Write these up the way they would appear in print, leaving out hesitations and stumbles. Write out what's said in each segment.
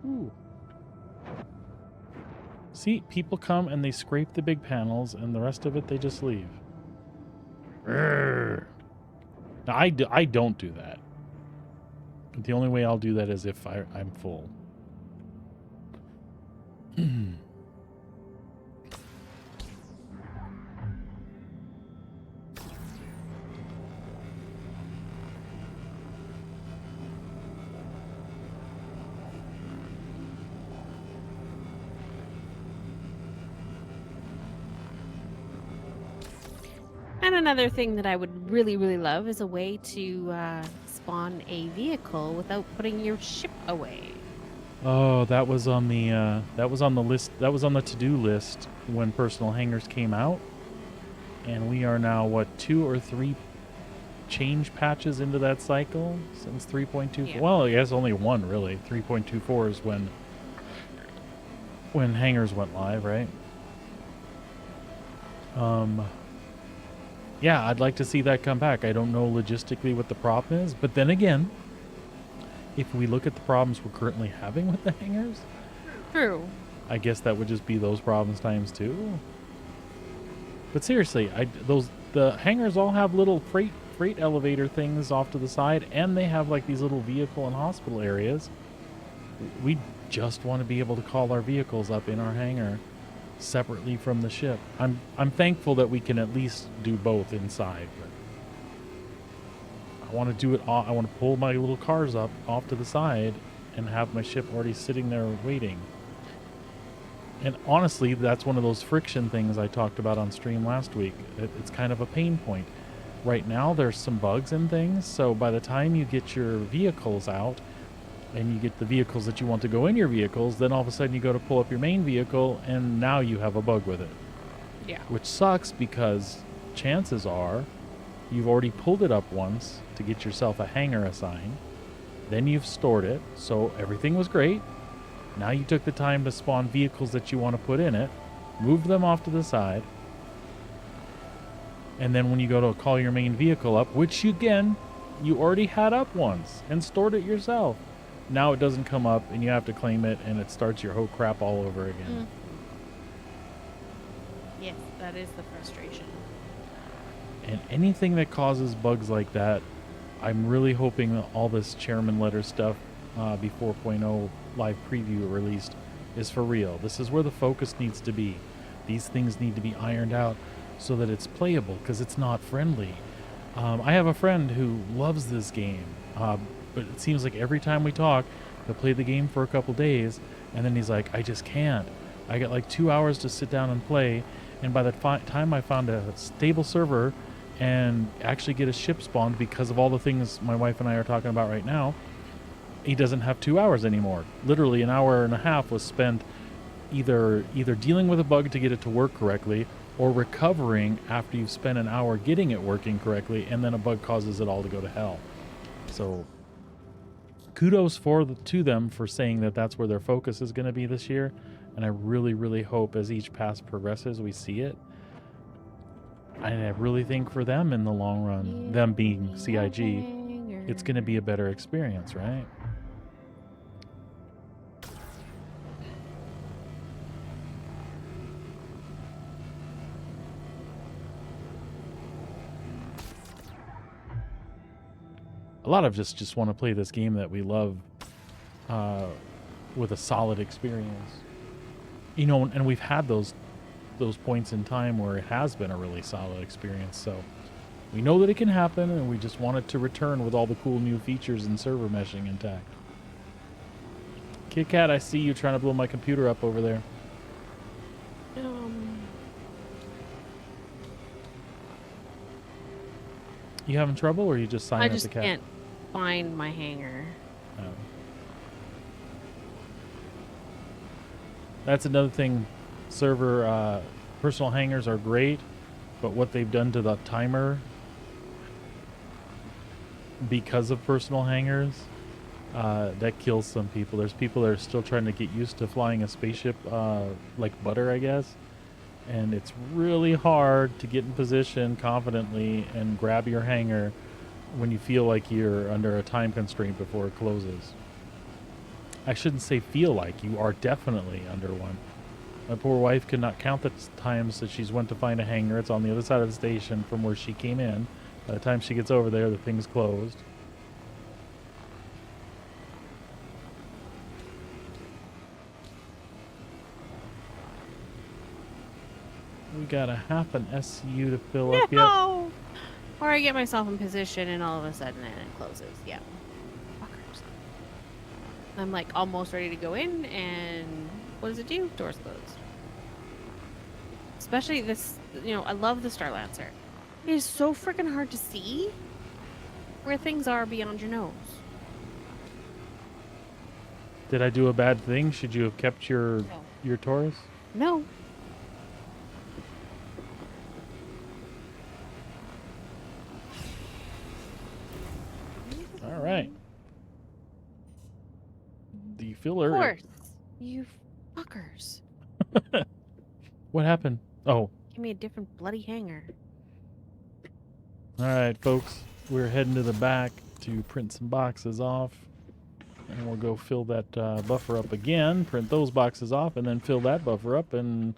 Ooh. See, people come and they scrape the big panels, and the rest of it they just leave. Now, I don't do that. The only way I'll do that is if I'm full. And another thing that I would really, really love is a way to spawn a vehicle without putting your ship away. Oh, that was on the list. That was on the to-do list when personal hangars came out, and we are now what 2 or 3 change patches into that cycle since 3.24. Yeah. Well, I guess only one really. 3.24 is when hangars went live, right? Yeah, I'd like to see that come back. I don't know logistically what the problem is, but then again, if we look at the problems we're currently having with the hangars, True. I guess that would just be those problems times 2. But seriously, the hangars all have little freight elevator things off to the side, and they have like these little vehicle and hospital areas. We just want to be able to call our vehicles up in our hangar separately from the ship. I'm thankful that we can at least do both inside, but I want to do it all. I want to pull my little cars up off to the side and have my ship already sitting there waiting. And honestly, that's one of those friction things I talked about on stream last week. It's kind of a pain point. Right now, there's some bugs and things, so by the time you get your vehicles out, and you get the vehicles that you want to go in your vehicles, then all of a sudden you go to pull up your main vehicle, and now you have a bug with it. Yeah. Which sucks because chances are you've already pulled it up once to get yourself a hangar assigned. Then you've stored it, so everything was great. Now you took the time to spawn vehicles that you want to put in it, move them off to the side, and then when you go to call your main vehicle up, which again, you already had up once and stored it yourself, now it doesn't come up and you have to claim it, and it starts your whole crap all over again. Yes, that is the frustration. And anything that causes bugs like that, I'm really hoping that all this chairman letter stuff before 4.0 live preview released is for real. This is where the focus needs to be. These things need to be ironed out so that it's playable, because it's not friendly. I have a friend who loves this game, but it seems like every time we talk, he'll play the game for a couple days, and then he's like, I just can't. I got like 2 hours to sit down and play, and by the time I found a stable server and actually get a ship spawned because of all the things my wife and I are talking about right now, he doesn't have 2 hours anymore. Literally an hour and a half was spent either dealing with a bug to get it to work correctly, or recovering after you've spent an hour getting it working correctly, and then a bug causes it all to go to hell. So kudos to them for saying that that's where their focus is going to be this year, and I really, really hope as each pass progresses we see it. And I really think for them in the long run, them being CIG, it's going to be a better experience, right? A lot of us just want to play this game that we love with a solid experience. You know, and we've had those points in time where it has been a really solid experience. So we know that it can happen, and we just want it to return with all the cool new features and server meshing intact. Kit Kat, I see you trying to blow my computer up over there. You having trouble, or you just signing I up the cat? just can't find my hanger. Oh. That's another thing. Server personal hangars are great, but what they've done to the timer because of personal hangars, that kills some people. There's people that are still trying to get used to flying a spaceship like butter, I guess. And it's really hard to get in position confidently and grab your hanger when you feel like you're under a time constraint before it closes. I shouldn't say feel like, you are definitely under one. My poor wife could not count the times that she's went to find a hangar. It's on the other side of the station from where she came in. By the time she gets over there, the thing's closed. We got a half an SU to fill up yet. No! Or I get myself in position and all of a sudden it closes. Yeah. Fuckers. I'm like almost ready to go in and what does it do? Doors closed. Especially this, you know, I love the Star Lancer. It is so freaking hard to see where things are beyond your nose. Did I do a bad thing? Should you have kept your Taurus? No. All right. The filler. Of course. You fuckers. What happened? Oh. Give me a different bloody hanger. All right, folks. We're heading to the back to print some boxes off. And we'll go fill that buffer up again, print those boxes off, and then fill that buffer up, and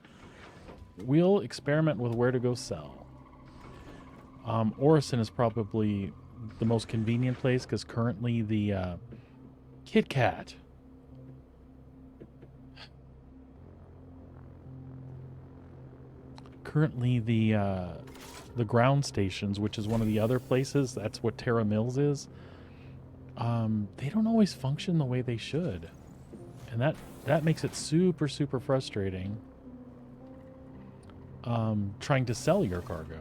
we'll experiment with where to go sell. Orison is probably the most convenient place because currently the Kit Kat. Currently the ground stations, which is one of the other places, that's what Terra Mills is. They don't always function the way they should, and that makes it super frustrating. Trying to sell your cargo.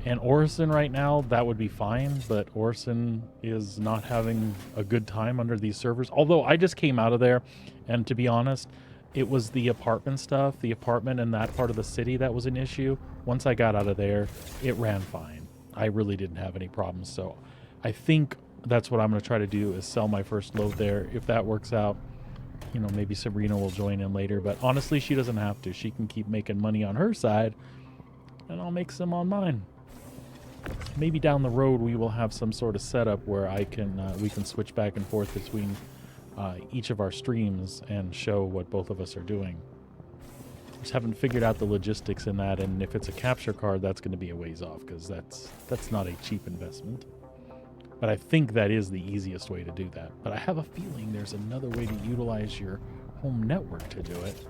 And Orison right now, that would be fine, but Orison is not having a good time under these servers. Although I just came out of there, and to be honest, it was the apartment stuff, the apartment in that part of the city that was an issue. Once I got out of there, it ran fine. I really didn't have any problems, so I think that's what I'm going to try to do is sell my first load there. If that works out, you know, maybe Sabrina will join in later, but honestly, she doesn't have to. She can keep making money on her side, and I'll make some on mine. Maybe down the road we will have some sort of setup where I can we can switch back and forth between each of our streams and show what both of us are doing. Just haven't figured out the logistics in that, and if it's a capture card, that's going to be a ways off because that's not a cheap investment. But I think that is the easiest way to do that. But I have a feeling there's another way to utilize your home network to do it.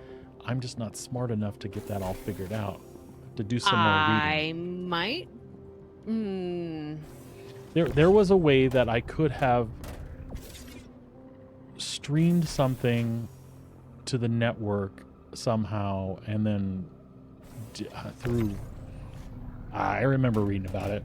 I'm just not smart enough to get that all figured out. To do some more reading. I might. There was a way that I could have streamed something to the network somehow, and then through... I remember reading about it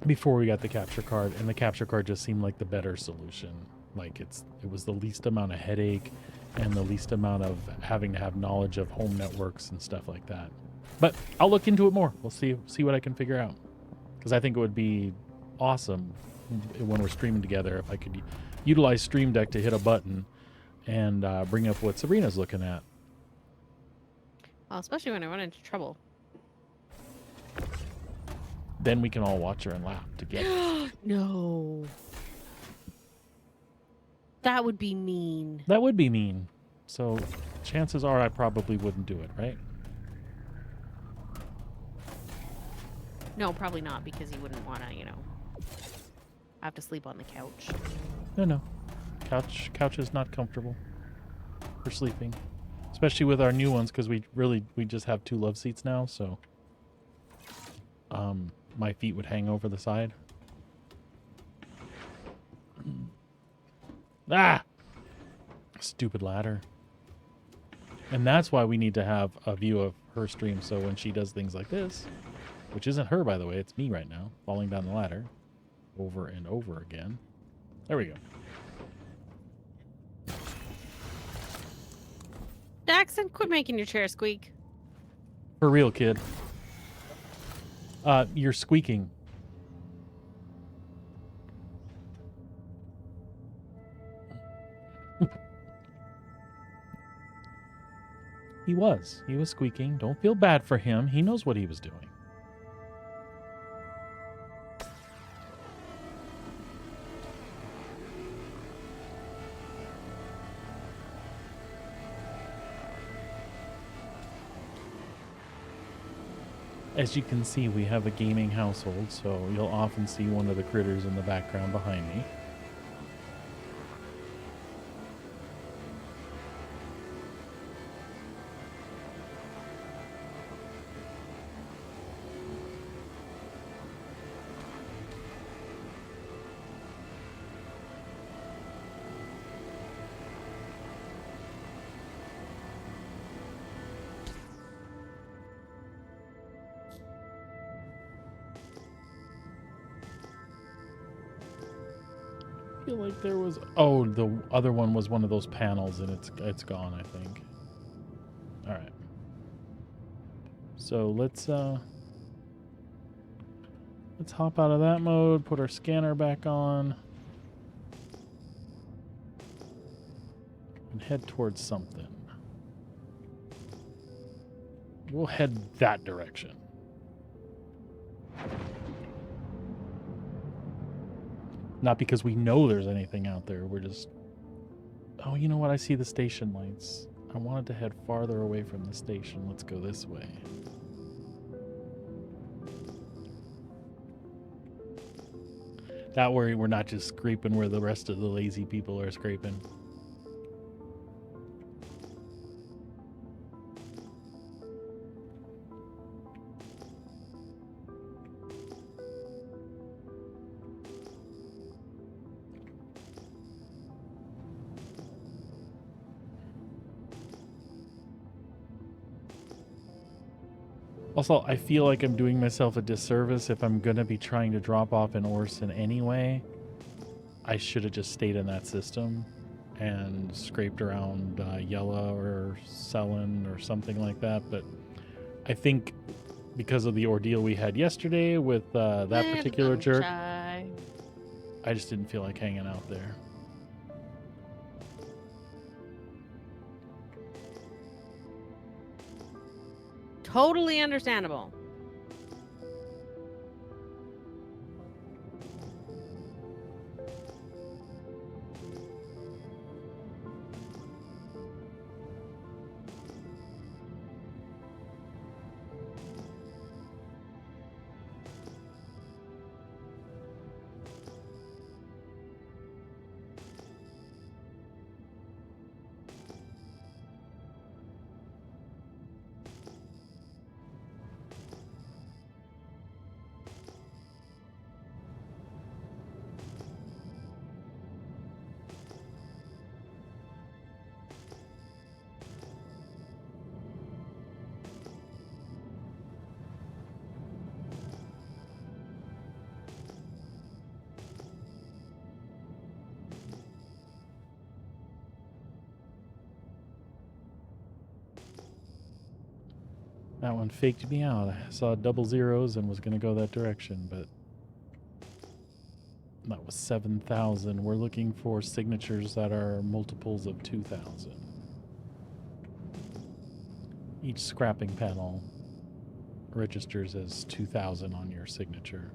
before we got the capture card, and the capture card just seemed like the better solution. Like it was the least amount of headache and the least amount of having to have knowledge of home networks and stuff like that. But I'll look into it more. We'll see what I can figure out. Because I think it would be awesome when we're streaming together if I could utilize Stream Deck to hit a button and bring up what Sabrina's looking at. Well, especially when I run into trouble. Then we can all watch her and laugh together. No. That would be mean. That would be mean. So chances are I probably wouldn't do it, right? No, probably not, because you wouldn't want to, you know, have to sleep on the couch. No. Couch is not comfortable for sleeping. Especially with our new ones, because we just have 2 love seats now, so my feet would hang over the side. Ah! Stupid ladder. And that's why we need to have a view of her stream, so when she does things like this, which isn't her, by the way, it's me right now, falling down the ladder over and over again. There we go. Jackson, quit making your chair squeak. For real, kid. You're squeaking. He was squeaking. Don't feel bad for him. He knows what he was doing. As you can see, we have a gaming household, so you'll often see one of the critters in the background behind me. I feel like there was... Oh, the other one was one of those panels, and it's gone, I think. All right. So let's hop out of that mode, put our scanner back on, and head towards something. We'll head that direction. Not because we know there's anything out there. We're just... Oh, you know what? I see the station lights. I wanted to head farther away from the station. Let's go this way. That way we're not just scraping where the rest of the lazy people are scraping. Also, I feel like I'm doing myself a disservice if I'm going to be trying to drop off an Orson anyway. I should have just stayed in that system and scraped around Yella or Selen or something like that. But I think because of the ordeal we had yesterday with that particular jerk, I just didn't feel like hanging out there. Totally understandable. That one faked me out. I saw double zeros and was going to go that direction, but that was 7,000. We're looking for signatures that are multiples of 2,000. Each scrapping panel registers as 2,000 on your signature.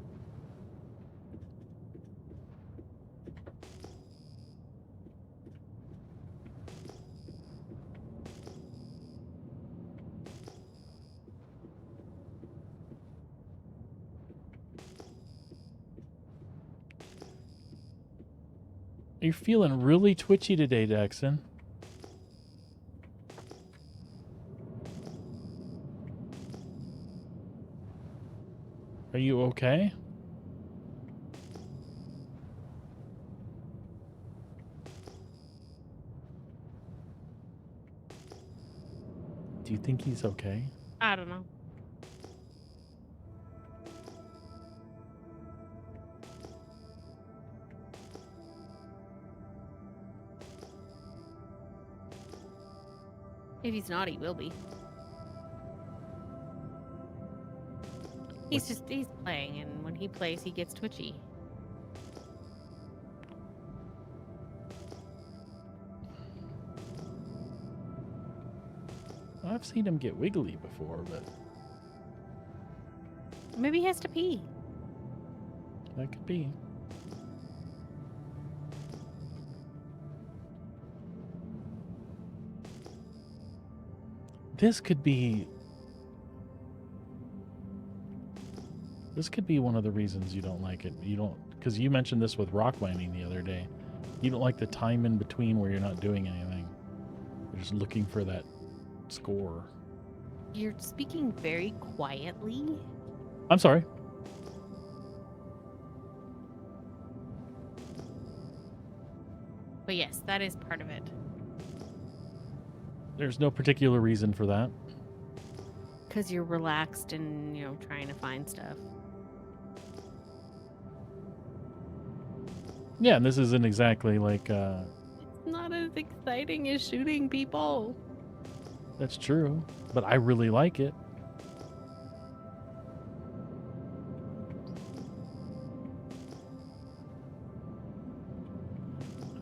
You're feeling really twitchy today, Daxon. Are you okay? Do you think he's okay? I don't know. If he's not, he will be. He's playing, and when he plays, he gets twitchy. I've seen him get wiggly before, but Maybe he has to pee. that could be. This could be This could be one of the reasons you don't like it. You don't, because you mentioned this with rock mining the other day. You don't like the time in between where you're not doing anything. You're just looking for that score. You're speaking very quietly. I'm sorry. But yes, that is part of it. There's no particular reason for that. Because you're relaxed and, you know, trying to find stuff. Yeah, and this isn't exactly like... It's not as exciting as shooting people. That's true, but I really like it.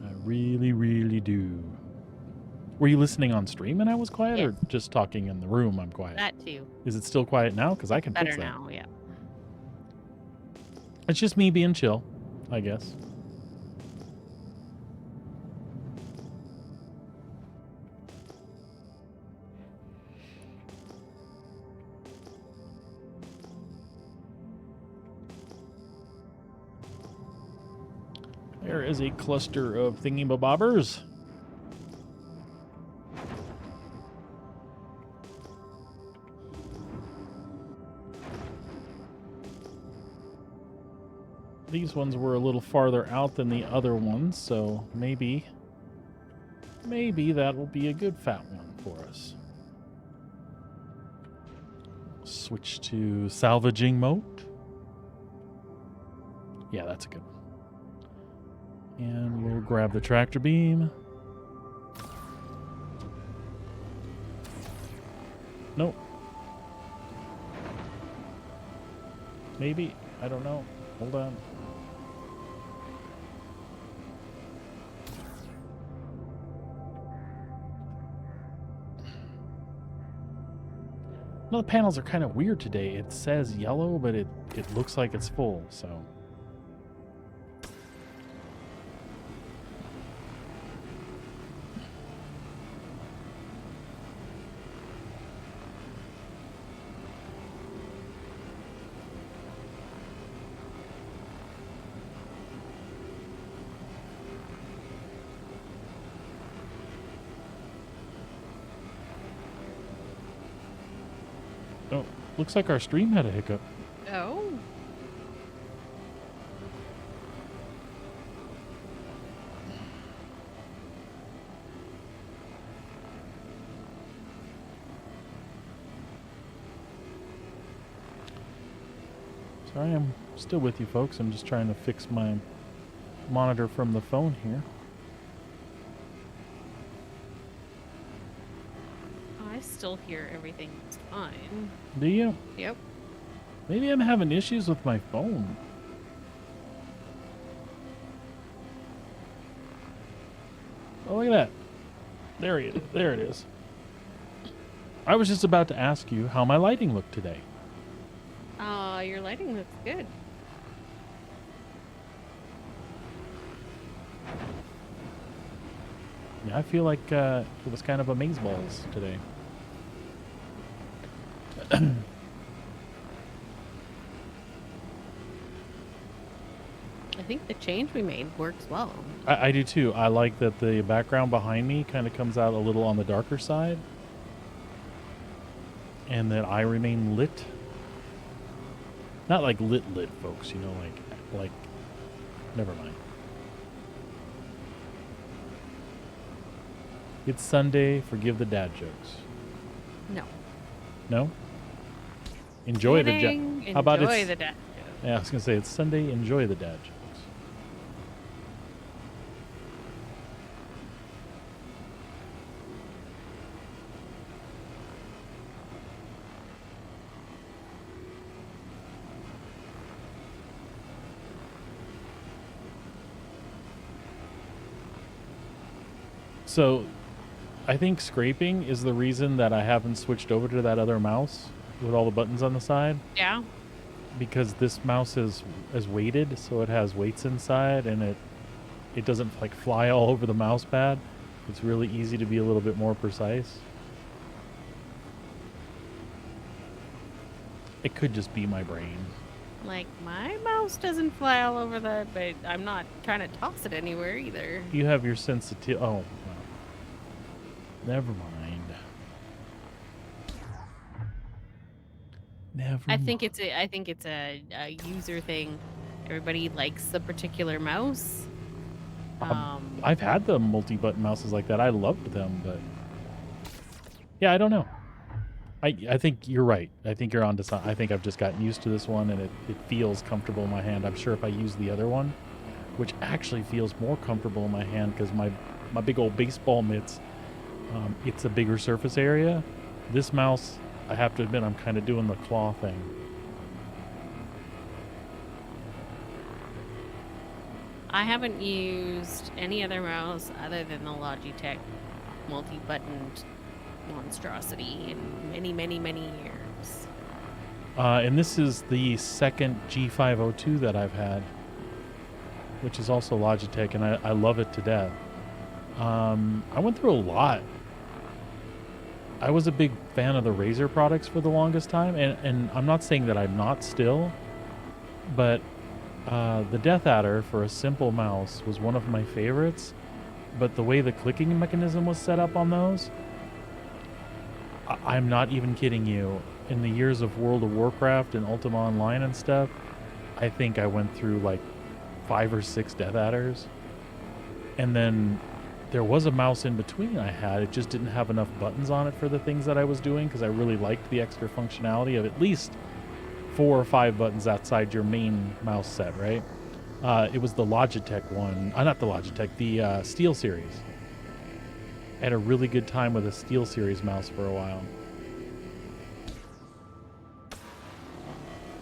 I really, really do. Were you listening on stream and I was quiet, or Yes. just talking in the room I'm quiet? That too. Is it still quiet now? Because I can Better fix that. now, yeah. It's just me being chill, I guess. There is a cluster of thingy-bobbers. These ones were a little farther out than the other ones, so maybe that will be a good fat one for us. Switch to salvaging mode. Yeah, that's a good one. And we'll grab the tractor beam. Nope. Maybe. I don't know. Hold on. No, the panels are kind of weird today. It says yellow, but it looks like it's full, so... Oh, looks like our stream had a hiccup. Oh. Sorry, I'm still with you folks. I'm just trying to fix my monitor from the phone here. I still hear everything fine. Do you? Yep. Maybe I'm having issues with my phone. Oh, look at that. There it is. I was just about to ask you how my lighting looked today. Your lighting looks good. Yeah, I feel like it was kind of amazeballs today. I think the change we made works well. I do too. I like that the background behind me kind of comes out a little on the darker side. And that I remain lit. Not like lit, folks, you know, like, never mind. It's Sunday, forgive the dad jokes. No. No? Enjoy the Kidding. How about Enjoy it's, the dad. yeah, I was going to say, it's Sunday, enjoy the dad jokes. So, I think scraping is the reason that I haven't switched over to that other mouse with all the buttons on the side. Yeah. Because this mouse is weighted, so it has weights inside, and it doesn't like fly all over the mouse pad. It's really easy to be a little bit more precise. It could just be my brain. Like, my mouse doesn't fly all over that, but I'm not trying to toss it anywhere either. You have your sensitivity. Oh, well. Never mind. Never I mind. think it's a user thing. Everybody likes a particular mouse. I've had the multi-button mouses like that. I loved them, but yeah, I don't know. I think you're right. I think you're onto something. I think I've just gotten used to this one, and it feels comfortable in my hand. I'm sure if I use the other one, which actually feels more comfortable in my hand because my big old baseball mitts, it's a bigger surface area. This mouse, I have to admit, I'm kind of doing the claw thing. I haven't used any other mouse other than the Logitech multi-buttoned monstrosity in many, many, many years. And this is the second G502 that I've had, which is also Logitech, and I love it to death. I went through a lot. I was a big fan of the Razer products for the longest time, and I'm not saying that I'm not still, but the Death Adder for a simple mouse was one of my favorites, but the way the clicking mechanism was set up on those, I'm not even kidding you. In the years of World of Warcraft and Ultima Online and stuff, I think I went through like 5 or 6 Death Adders. And then there was a mouse in between I had. It just didn't have enough buttons on it for the things that I was doing because I really liked the extra functionality of at least 4 or 5 buttons outside your main mouse set, right? It was the Logitech one. Not the Logitech, the SteelSeries. I had a really good time with a SteelSeries mouse for a while.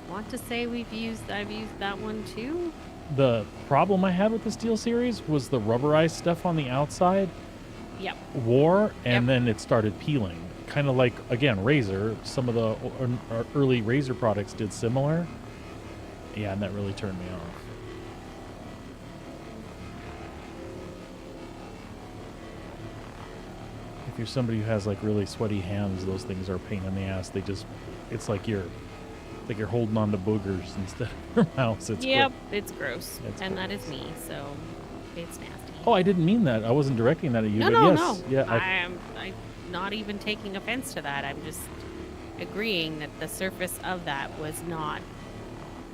Want to say I've used that one too? The problem I had with the SteelSeries was the rubberized stuff on the outside Yep. wore, and Yep. then it started peeling. Kind of like, again, Razer. Some of the early Razer products did similar. Yeah, and that really turned me off. If you're somebody who has like really sweaty hands, those things are a pain in the ass. It's like you're holding on to boogers instead of your mouse. Yep, it's gross. It's and gross. that is me, so it's nasty. Oh, I didn't mean that. I wasn't directing that at you. No, but no, yes, no. yeah. I'm not even taking offense to that. I'm just agreeing that the surface of that was not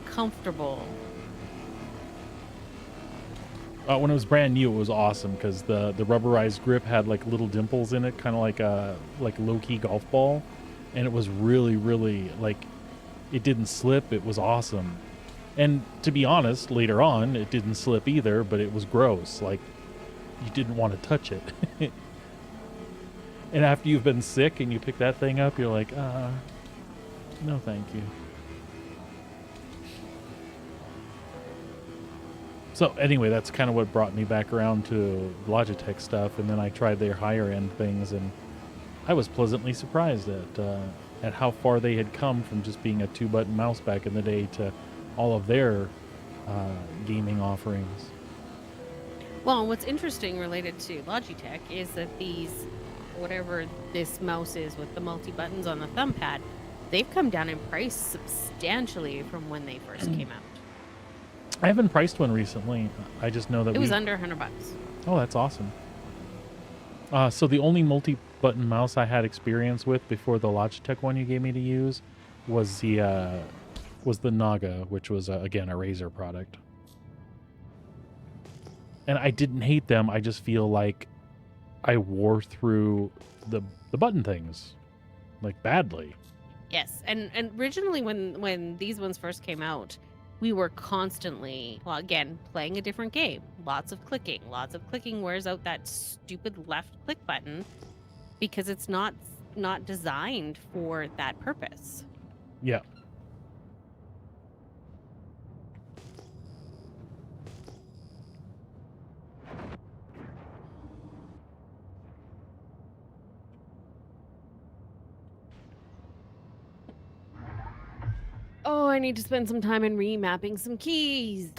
comfortable. When it was brand new, it was awesome because the rubberized grip had like little dimples in it, kind of like a low-key golf ball, and it was really, really like it didn't slip. It was awesome. And to be honest, later on, it didn't slip either, but it was gross. Like you didn't want to touch it. And after you've been sick and you pick that thing up, you're like, no, thank you. So anyway, that's kind of what brought me back around to Logitech stuff, and then I tried their higher end things, and I was pleasantly surprised at how far they had come from just being a 2-button mouse back in the day to all of their gaming offerings. Well, what's interesting related to Logitech is that whatever this mouse is with the multi-buttons on the thumb pad, they've come down in price substantially from when they first came out. I haven't priced one recently. I just know that it was under $100. Oh, that's awesome. So the only multi-button mouse I had experience with before the Logitech one you gave me to use was the Naga, which was again a Razer product. And I didn't hate them. I just feel like I wore through the button things like badly. Yes, and originally when these ones first came out, we were constantly, well, again, playing a different game. Lots of clicking. Lots of clicking wears out that stupid left click button because it's not designed for that purpose. Yeah. Oh, I need to spend some time in remapping some keys.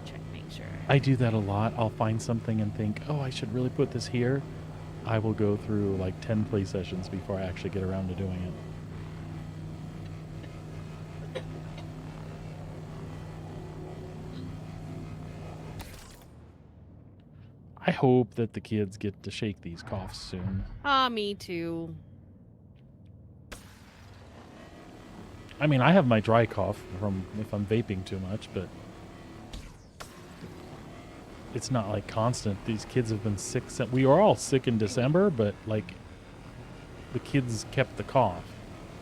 Check, make sure. I do that a lot. I'll find something and think, oh, I should really put this here. I will go through like 10 play sessions before I actually get around to doing it. I hope that the kids get to shake these coughs soon. Me too. I mean, I have my dry cough from if I'm vaping too much, but it's not like constant. These kids have been sick. We were all sick in December, but like the kids kept the cough.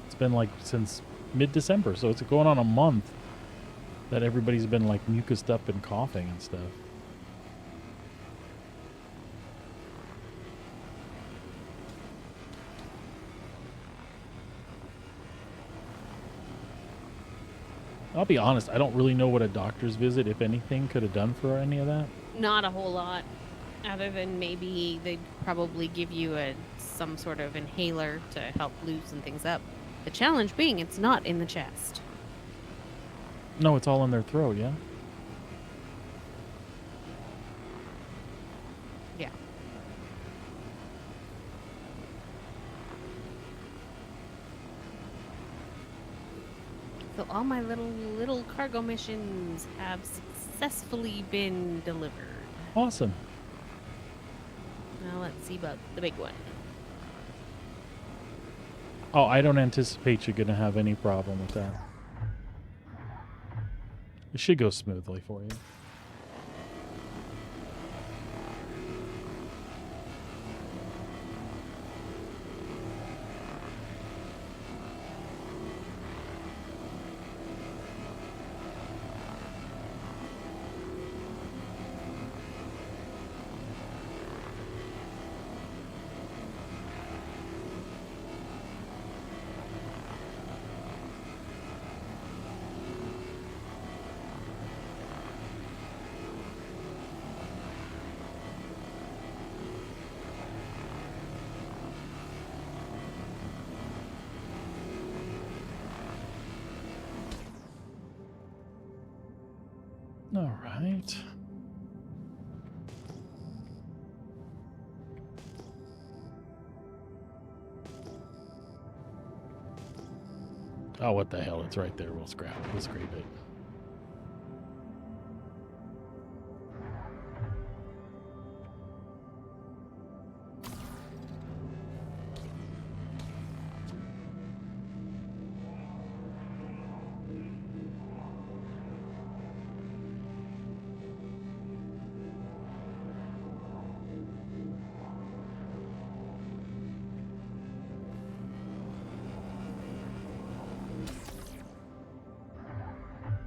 It's been like since mid-December, so it's going on a month that everybody's been like mucused up and coughing and stuff. I'll be honest, I don't really know what a doctor's visit, if anything, could have done for any of that. Not a whole lot, other than maybe they'd probably give you some sort of inhaler to help loosen things up. The challenge being it's not in the chest. No, it's all in their throat, yeah? Yeah. So all my little cargo missions have successfully been delivered. Awesome. Now let's see about the big one. Oh, I don't anticipate you're going to have any problem with that. It should go smoothly for you. All right. Oh, what the hell? It's right there. We'll scrape it.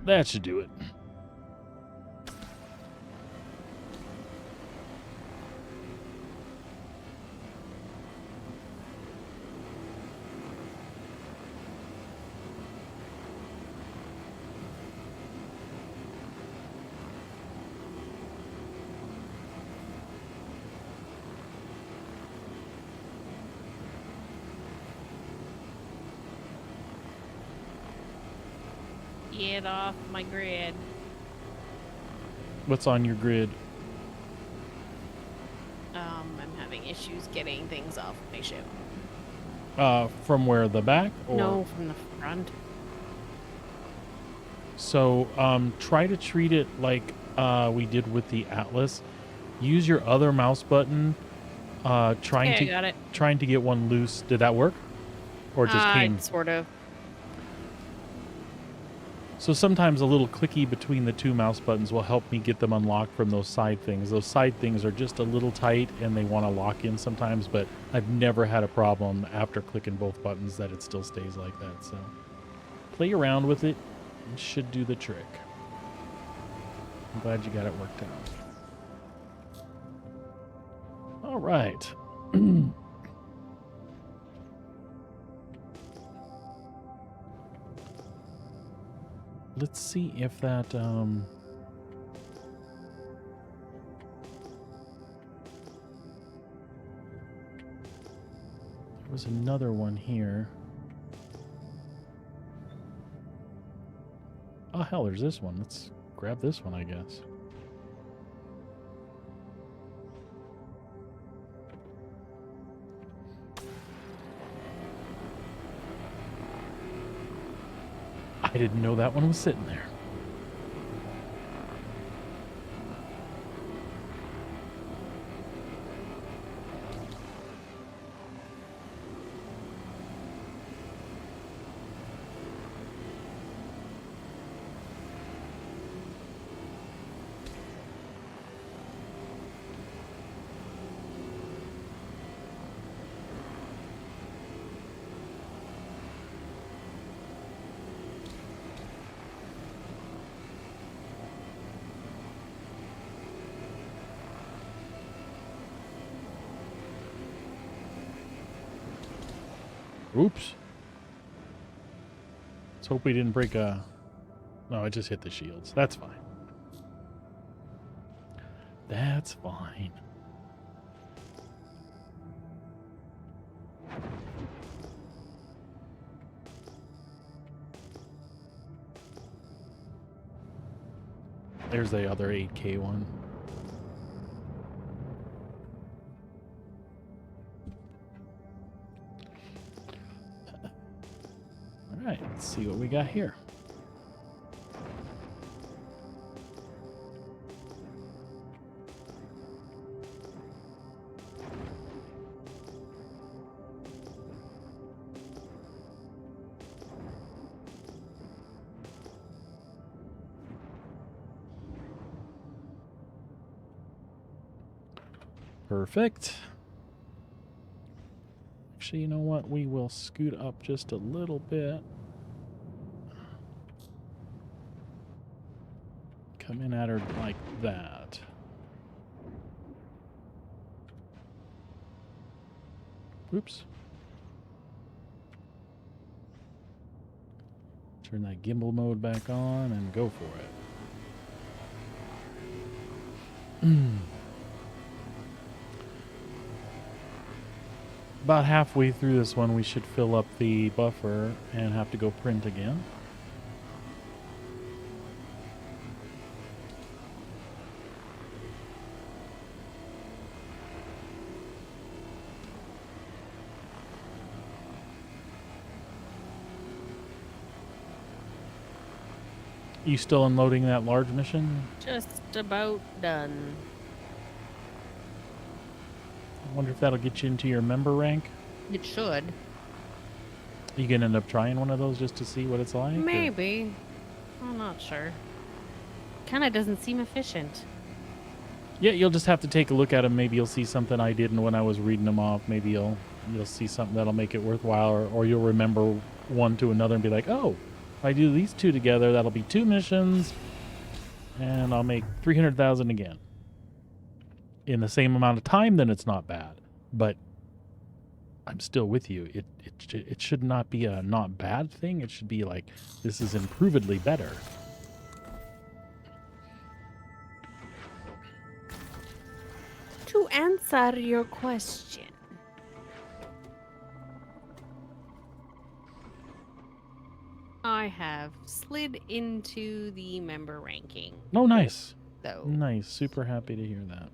That should do it. Get off my grid. What's on your grid? I'm having issues getting things off my ship. From where? The back? Or? No, from the front. So, try to treat it like we did with the Atlas. Use your other mouse button. Trying to get one loose. Did that work? Or it just came? Sort of. So sometimes a little clicky between the two mouse buttons will help me get them unlocked from those side things. Those side things are just a little tight and they want to lock in sometimes, but I've never had a problem after clicking both buttons that it still stays like that. So play around with it. It should do the trick. I'm glad you got it worked out. All right. Let's see if that, there was another one here. Oh, hell, there's this one. Let's grab this one, I guess. I didn't know that one was sitting there. Oops. Let's hope we didn't break a... No, it just hit the shields. That's fine. That's fine. There's the other 8K one. All right, let's see what we got here. Perfect. Actually, you know what? We will scoot up just a little bit. Come in at her like that. Oops. Turn that gimbal mode back on and go for it. About halfway through this one, we should fill up the buffer and have to go print again. You still unloading that large mission? Just about done. I wonder if that'll get you into your member rank. It should. You can end up trying one of those just to see what it's like? Maybe. I'm not sure. Kind of doesn't seem efficient. Yeah, you'll just have to take a look at them. Maybe you'll see something I didn't when I was reading them off. Maybe you'll see something that'll make it worthwhile, or you'll remember one to another and be like, oh, if I do these two together, that'll be 2 missions, and I'll make 300,000 again. In the same amount of time, then it's not bad. But I'm still with you. It should not be a not bad thing. It should be like, this is improvedly better. To answer your question, I have slid into the member ranking. Oh, nice. So Nice. Super happy to hear that.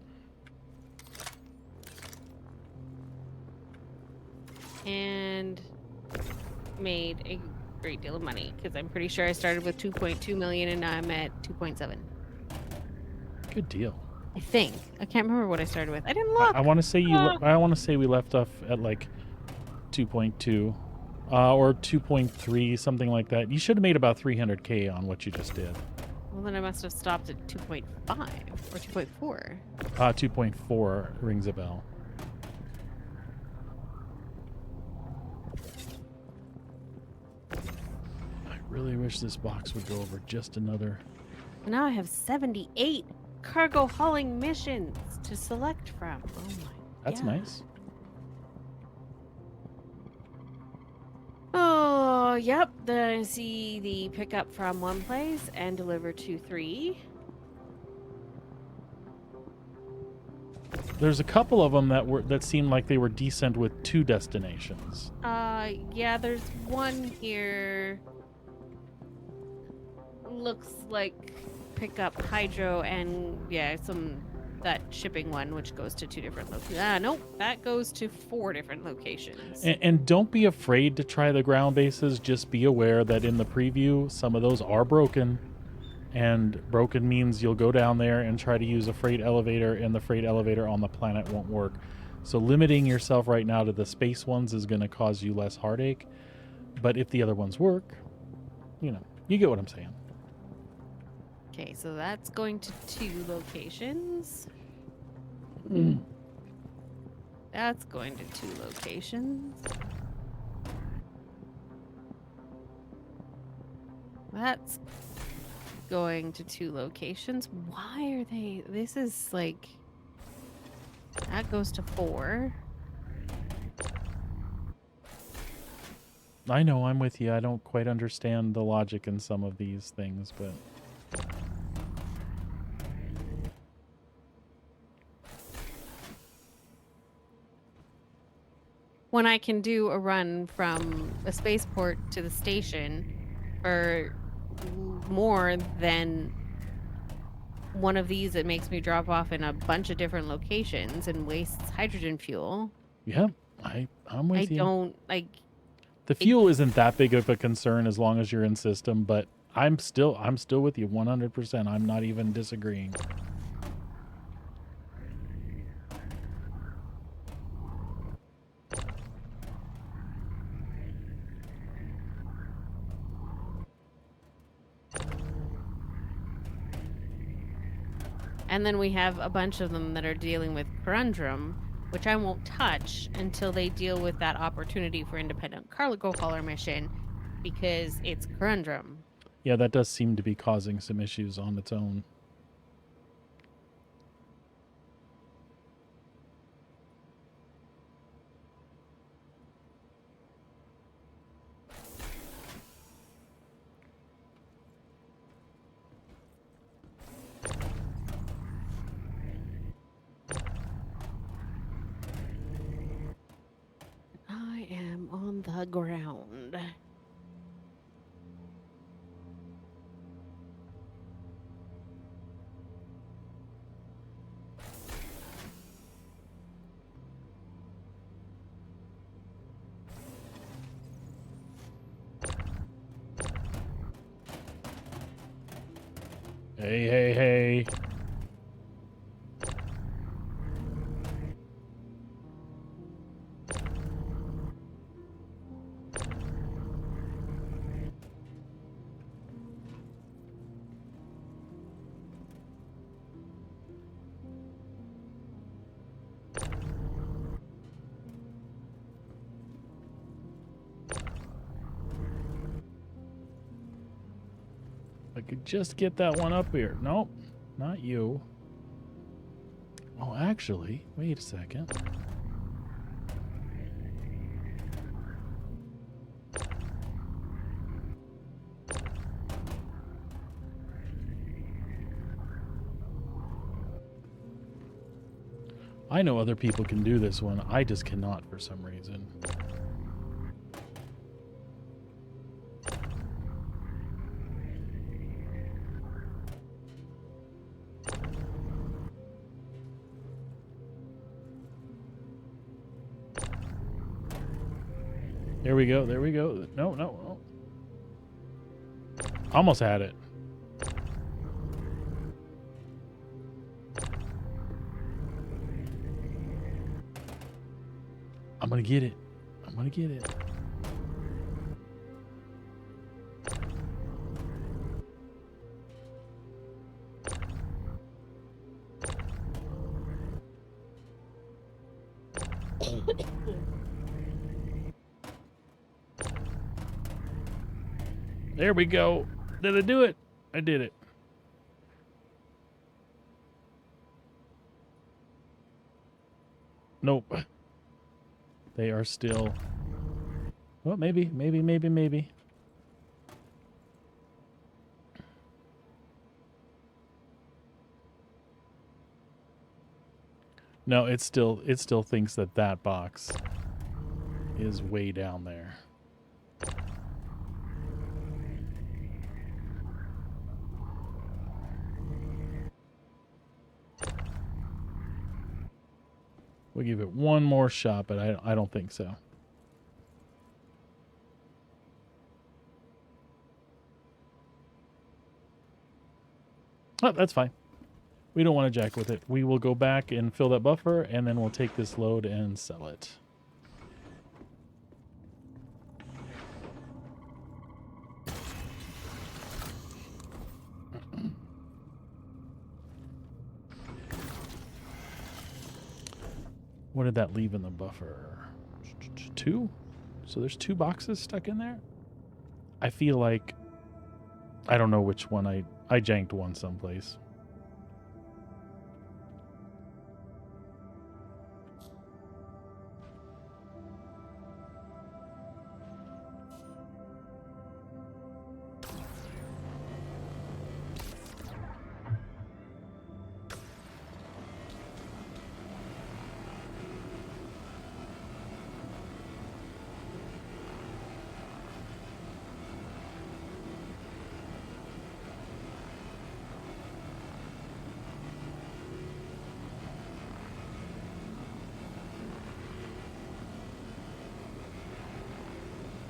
and made a great deal of money because I'm pretty sure I started with 2.2 million and now I'm at 2.7. Good deal. I think. I can't remember what I started with. I didn't look. I want to say you. I want to say we left off at like 2.2, or 2.3, something like that. You should have made about 300K on what you just did. Well, then I must have stopped at 2.5 or 2.4. 2.4 rings a bell. I really wish this box would go over just another. And now I have 78 cargo hauling missions to select from. Oh my. That's nice. Oh, yep. Then I see the pickup from one place and deliver to 3. There's a couple of them that seemed like they were decent with 2 destinations. Yeah, there's one here. Looks like pick up hydro and yeah, that shipping one, which goes to 2 different locations. Nope, that goes to 4 different locations. And don't be afraid to try the ground bases. Just be aware that in the preview, some of those are broken. And broken means you'll go down there and try to use a freight elevator, and the freight elevator on the planet won't work. So limiting yourself right now to the space ones is going to cause you less heartache. But if the other ones work, you get what I'm saying. Okay, so that's going to 2 locations. That's going to 2 locations. That's going to 2 locations. Why are they... This is like... That goes to 4. I know, I'm with you. I don't quite understand the logic in some of these things, but... When I can do a run from a spaceport to the station for more than one of these, it makes me drop off in a bunch of different locations and wastes hydrogen fuel. Yep, I'm I with you. don't like The it. fuel isn't that big of a concern as long as you're in system, but I'm still with you 100%. I'm not even disagreeing. And then we have a bunch of them that are dealing with conundrum, which I won't touch until they deal with that opportunity for independent cargo hauler mission because it's conundrum. Yeah, that does seem to be causing some issues on its own. I am on the ground. Hey, hey, hey. I could just get that one up here. Nope, not you. Oh, actually, wait a second. I know other people can do this one. I just cannot for some reason. There we go. There we go. No, no, no. Almost had it. I'm gonna get it. I'm gonna get it. There we go. Did I do it? I did it. Nope. They are still... Well, maybe. No, it still thinks that that box is way down there. We'll give it one more shot, but I don't think so. Oh, that's fine. We don't want to jack with it. We will go back and fill that buffer, and then we'll take this load and sell it. What did that leave in the buffer? 2? So there's 2 boxes stuck in there? I feel like... I don't know which one. I janked one someplace.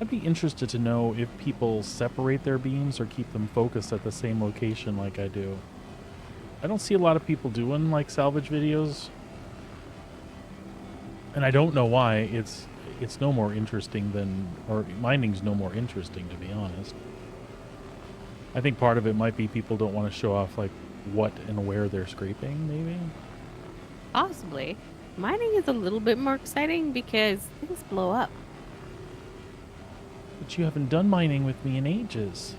I'd be interested to know if people separate their beams or keep them focused at the same location like I do. I don't see a lot of people doing like salvage videos, and I don't know why. It's no more interesting than, or mining's no more interesting, to be honest. I think part of it might be people don't want to show off like what and where they're scraping, maybe. Possibly. Mining is a little bit more exciting because things blow up. But you haven't done mining with me in ages.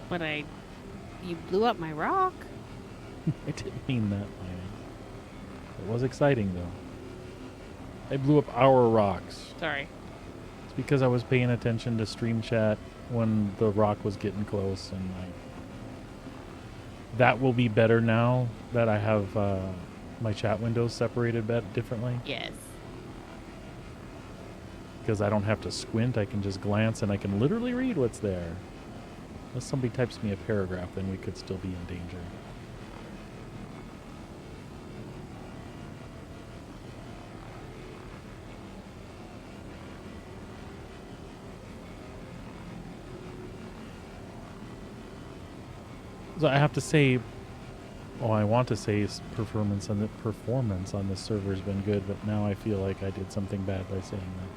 But you blew up my rock. I didn't mean that mining. It was exciting though. I blew up our rocks. Sorry. It's because I was paying attention to stream chat when the rock was getting close, and that will be better now that I have my chat windows separated differently. Yes. Because I don't have to squint, I can just glance and I can literally read what's there. Unless somebody types me a paragraph, then we could still be in danger. So I have to say, well, I want to say performance on this server has been good, but now I feel like I did something bad by saying that.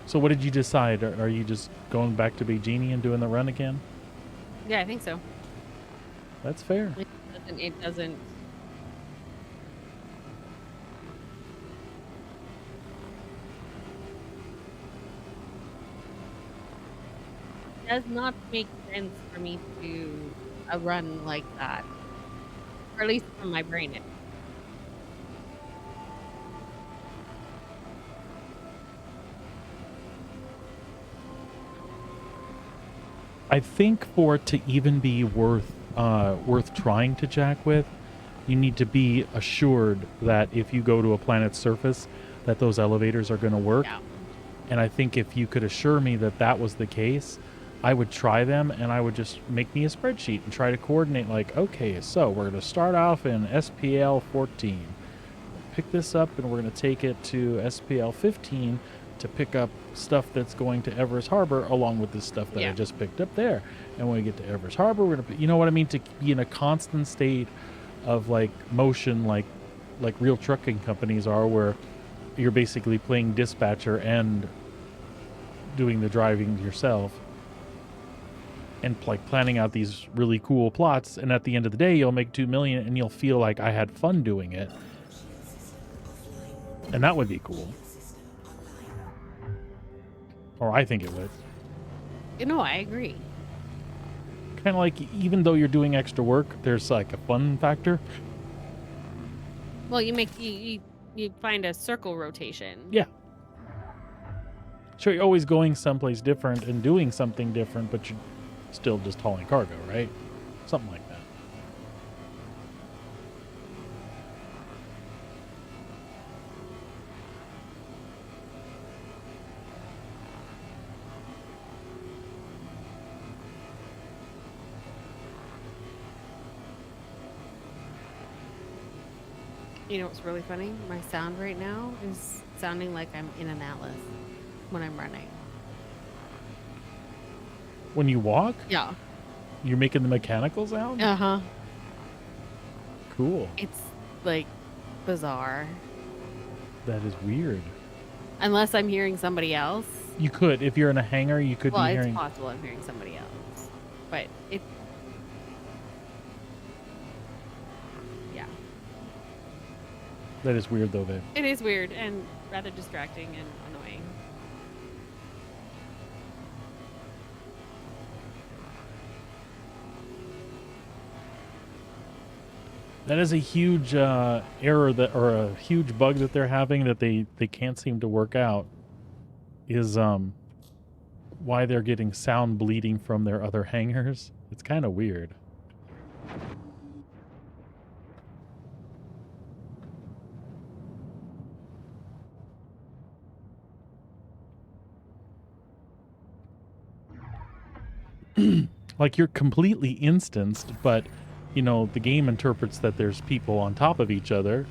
So what did you decide? Are you just going back to Beijini and doing the run again? Yeah, I think so. That's fair. It doesn't. Does not make sense for me to do a run like that, or at least from my brain. I think for it to even be worth trying to jack with, you need to be assured that if you go to a planet's surface, that those elevators are going to work. Yeah. And I think if you could assure me that that was the case, I would try them, and I would just make me a spreadsheet and try to coordinate, like, okay, so we're going to start off in SPL 14. Pick this up, and we're going to take it to SPL 15 to pick up stuff that's going to Everest Harbor, along with this stuff that I just picked up there. And when we get to Everest Harbor, we're going to, you know what I mean, to be in a constant state of like motion, like real trucking companies are, where you're basically playing dispatcher and doing the driving yourself, and like planning out these really cool plots. And at the end of the day, you'll make 2 million, and you'll feel like I had fun doing it, and that would be cool. Or I think it would. You know, I agree. Kind of like, even though you're doing extra work, there's like a fun factor. Well, you find a circle rotation. Yeah. Sure, you're always going someplace different and doing something different, but you're still just hauling cargo, right? Something like that. You know what's really funny? My sound right now is sounding like I'm in an atlas when I'm running. When you walk, Yeah. you're making the mechanical sound? Uh-huh. Cool. It's like bizarre. That is weird. Unless I'm hearing somebody else. You could, if you're in a hangar, you could Well, be it's hearing. possible I'm hearing somebody else. But it. Yeah. That is weird, though, babe. It is weird and rather distracting and annoying. That is a huge error that, or a huge bug that they're having that they can't seem to work out. Is why they're getting sound bleeding from their other hangars. It's kind of weird. Like, you're completely instanced, but you know the game interprets that there's people on top of each other,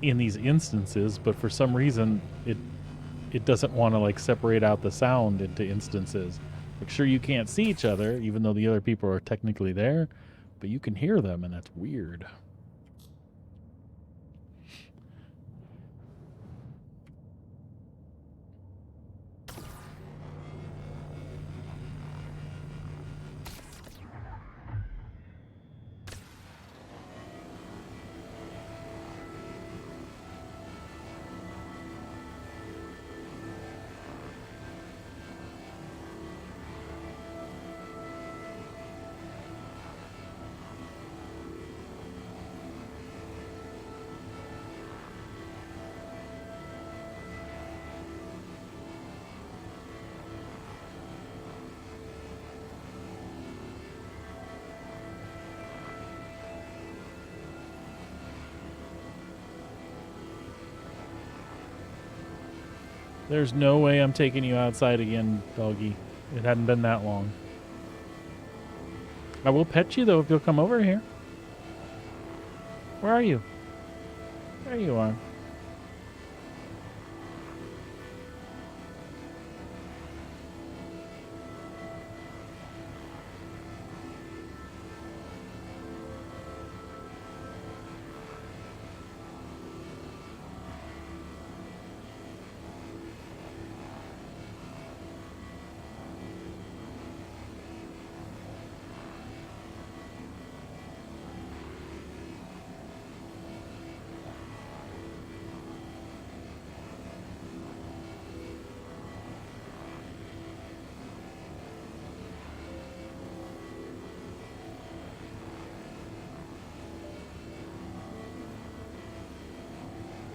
in these instances, but for some reason it doesn't want to like separate out the sound into instances. Like, sure, you can't see each other, even though the other people are technically there, but you can hear them, and that's weird. There's no way I'm taking you outside again, doggy. It hadn't been that long. I will pet you, though, if you'll come over here. Where are you? There you are.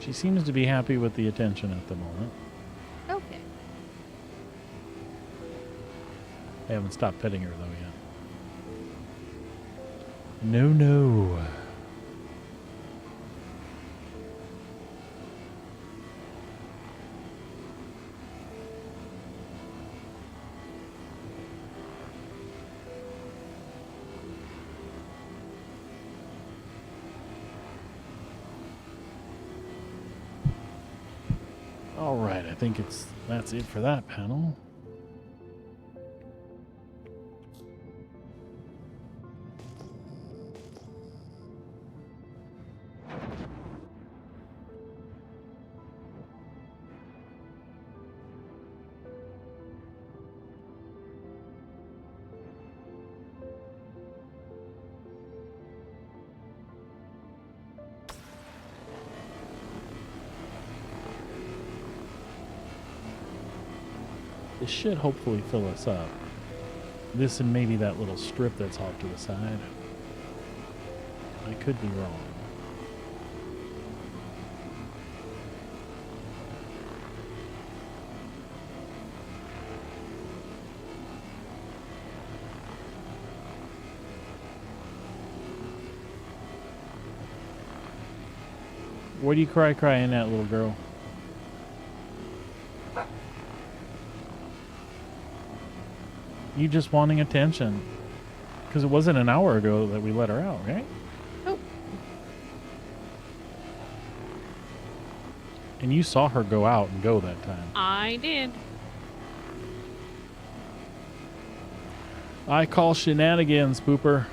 She seems to be happy with the attention at the moment. Okay. I haven't stopped petting her, though, yet. No, no. All right, I think that's it for that panel. This should hopefully fill us up. This and maybe that little strip that's off to the side. I could be wrong. What are you crying at, little girl? You just wanting attention. Because it wasn't an hour ago that we let her out, right? Oh. And you saw her go out and go that time. I did. I call shenanigans, Pooper.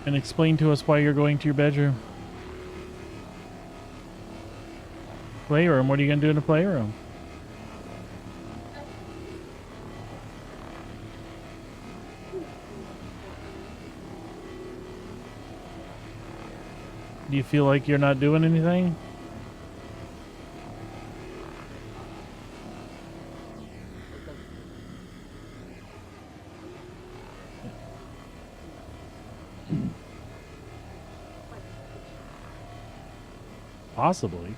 And explain to us why you're going to your bedroom. Playroom? What are you going to do in the playroom? Do you feel like you're not doing anything? Possibly.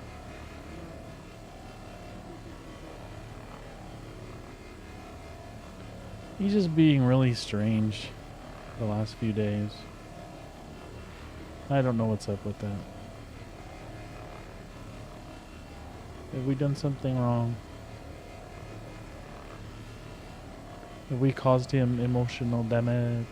He's just being really strange the last few days. I don't know what's up with that. Have we done something wrong? Have we caused him emotional damage?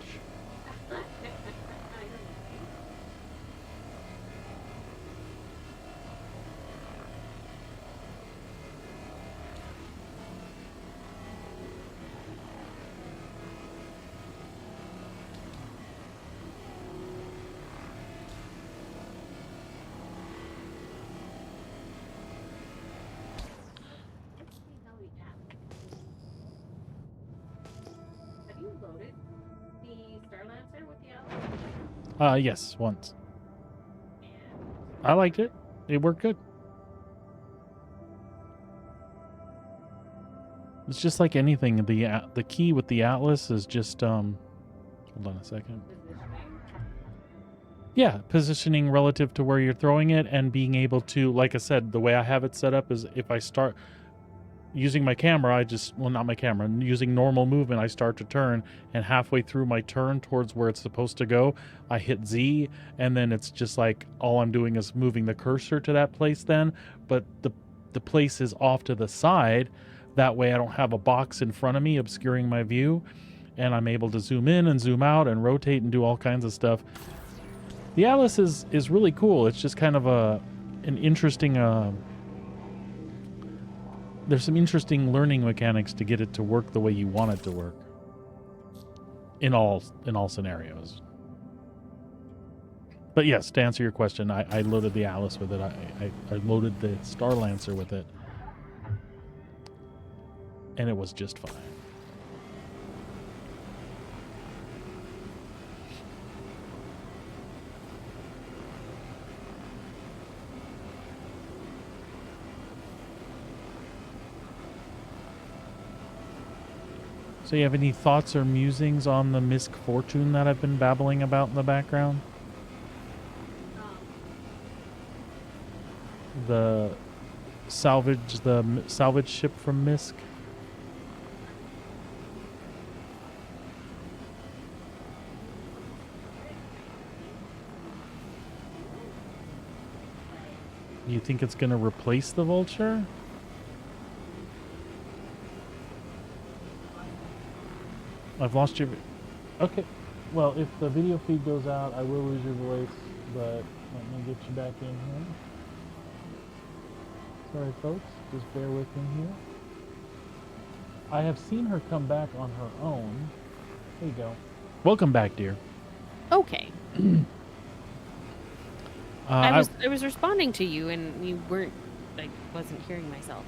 Have you loaded the Starlancer with the Alice? Yes, once. I liked it. It worked good. It's just like anything. The key with the Atlas is just hold on a second. Yeah, positioning relative to where you're throwing it and being able to, like I said, the way I have it set up is if I start using my camera, not my camera, using normal movement, I start to turn, and halfway through my turn towards where it's supposed to go, I hit Z, and then it's just like all I'm doing is moving the cursor to that place then, but the place is off to the side. That way I don't have a box in front of me obscuring my view, and I'm able to zoom in and zoom out and rotate and do all kinds of stuff. The Atlas is really cool. It's just kind of an interesting there's some interesting learning mechanics to get it to work the way you want it to work in all scenarios. But yes, to answer your question, I loaded the Atlas with it. I loaded the Starlancer with it, and it was just fine. So you have any thoughts or musings on the Misk Fortune that I've been babbling about in the background? The salvage ship from Misk? You think it's going to replace the Vulture? I've lost your... Okay. Well, if the video feed goes out, I will lose your voice, but let me get you back in here. Sorry, folks. Just bear with me here. I have seen her come back on her own. There you go. Welcome back, dear. Okay. I was responding to you, and you weren't. I wasn't hearing myself.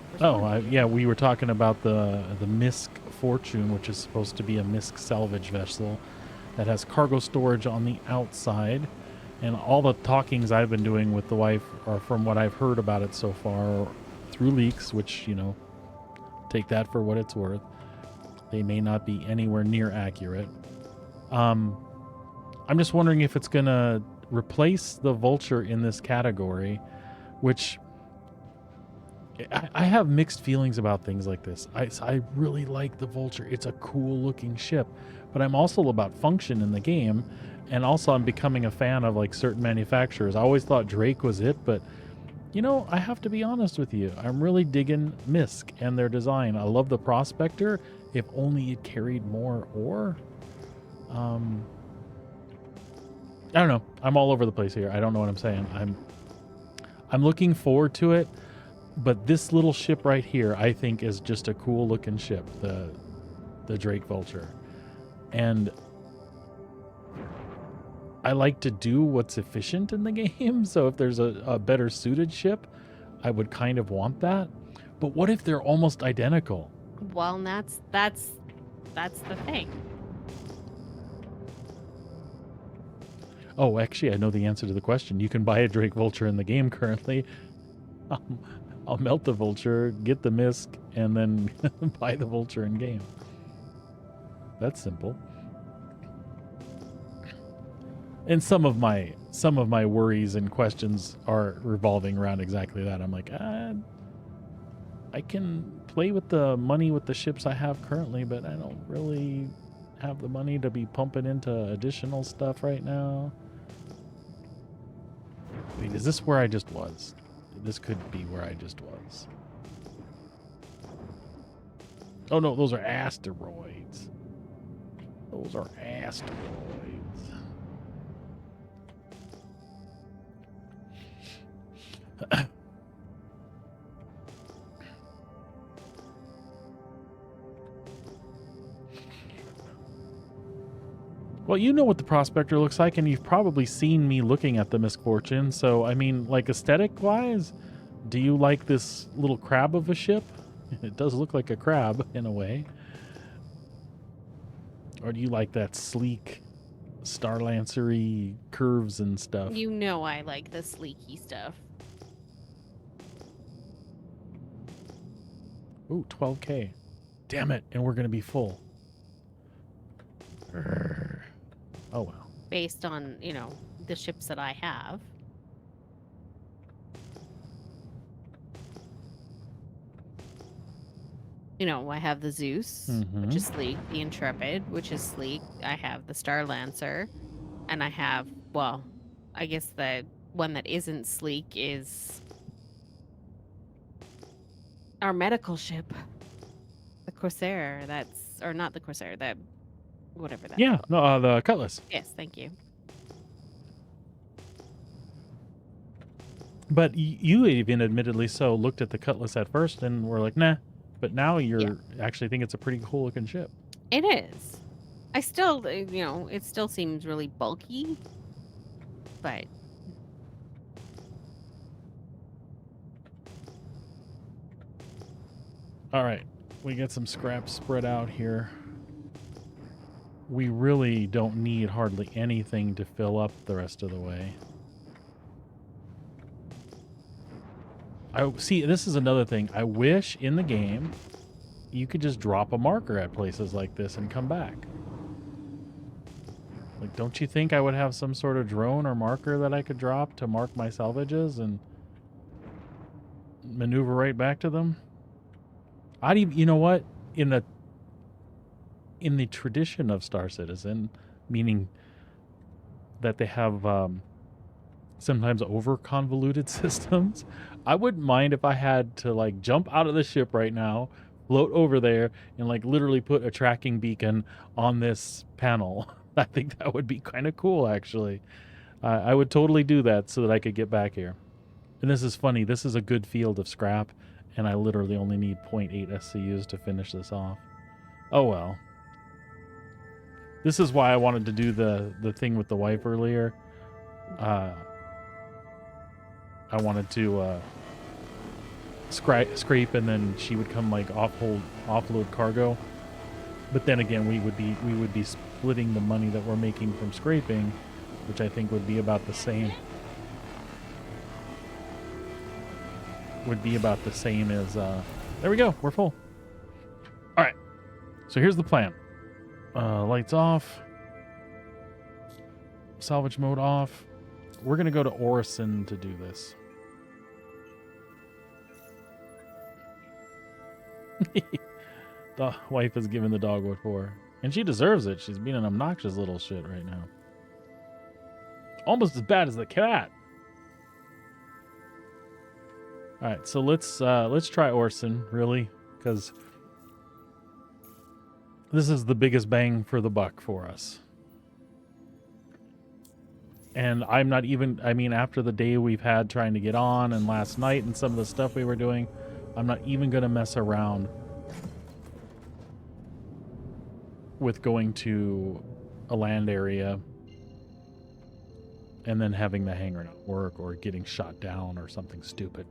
Yeah, we were talking about the Misk Fortune, which is supposed to be a Misk salvage vessel that has cargo storage on the outside, and all the talkings I've been doing with the wife are from what I've heard about it so far through leaks, which, you know, take that for what it's worth. They may not be anywhere near accurate. I'm just wondering if it's gonna replace the Vulture in this category, which I have mixed feelings about things like this. I really like the Vulture. It's a cool looking ship, but I'm also about function in the game, and also I'm becoming a fan of like certain manufacturers. I always thought Drake was it, but you know, I have to be honest with you. I'm really digging Misk and their design. I love the Prospector. If only it carried more ore. I don't know. I'm all over the place here. I don't know what I'm saying. I'm looking forward to it. But this little ship right here, I think, is just a cool looking ship, the Drake Vulture. And I like to do what's efficient in the game, so if there's a better suited ship, I would kind of want that. But what if they're almost identical? Well, that's the thing. Oh, actually, I know the answer to the question. You can buy a Drake Vulture in the game currently. I'll melt the Vulture, get the Misk, and then buy the Vulture in game. That's simple. And some of my worries and questions are revolving around exactly that. I'm like, I can play with the money with the ships I have currently, but I don't really have the money to be pumping into additional stuff right now. Wait, is this where I just was? This could be where I just was. Oh no, those are asteroids. Those are asteroids. Well, you know what the Prospector looks like, and you've probably seen me looking at the Misfortune. So, I mean, like, aesthetic-wise, do you like this little crab of a ship? It does look like a crab, in a way. Or do you like that sleek, Starlancer-y curves and stuff? You know I like the sleeky stuff. Ooh, 12K. Damn it, and we're going to be full. Urgh. Oh, well. Based on, you know, the ships that I have. You know, I have the Zeus, which is sleek, the Intrepid, which is sleek. I have the Star Lancer, and I have, well, I guess the one that isn't sleek is our medical ship, the Corsair. That's, or not the Corsair, that, whatever that. Yeah, no, the Cutlass. Yes, thank you. But you even admittedly so looked at the Cutlass at first and were like, nah. But now you're actually think it's a pretty cool looking ship. It is. I still, you know, it still seems really bulky, but All right, we get some scrap spread out here. We really don't need hardly anything to fill up the rest of the way. I see, this is another thing. I wish in the game you could just drop a marker at places like this and come back. Like, don't you think I would have some sort of drone or marker that I could drop to mark my salvages and maneuver right back to them? I'd even, you know what? In the tradition of Star Citizen, meaning that they have sometimes over convoluted systems, I wouldn't mind if I had to like jump out of the ship right now, float over there, and like literally put a tracking beacon on this panel. I think that would be kind of cool, actually. I would totally do that so that I could get back here. And this is funny. This is a good field of scrap, and I literally only need 0.8 SCUs to finish this off. Oh well. This is why I wanted to do the thing with the wife earlier. I wanted to scrape, and then she would come like offload cargo. But then again, we would be splitting the money that we're making from scraping, which I think would be about the same. Would be about the same as. There we go. We're full. All right. So here's the plan. Lights off. Salvage mode off. We're gonna go to Orison to do this. The wife is giving the dog what for. And she deserves it. She's being an obnoxious little shit right now. Almost as bad as the cat. Alright, so let's try Orson, really, because this is the biggest bang for the buck for us. And I'm not even, I mean, after the day we've had trying to get on and last night and some of the stuff we were doing, I'm not even going to mess around with going to a land area and then having the hangar not work or getting shot down or something stupid.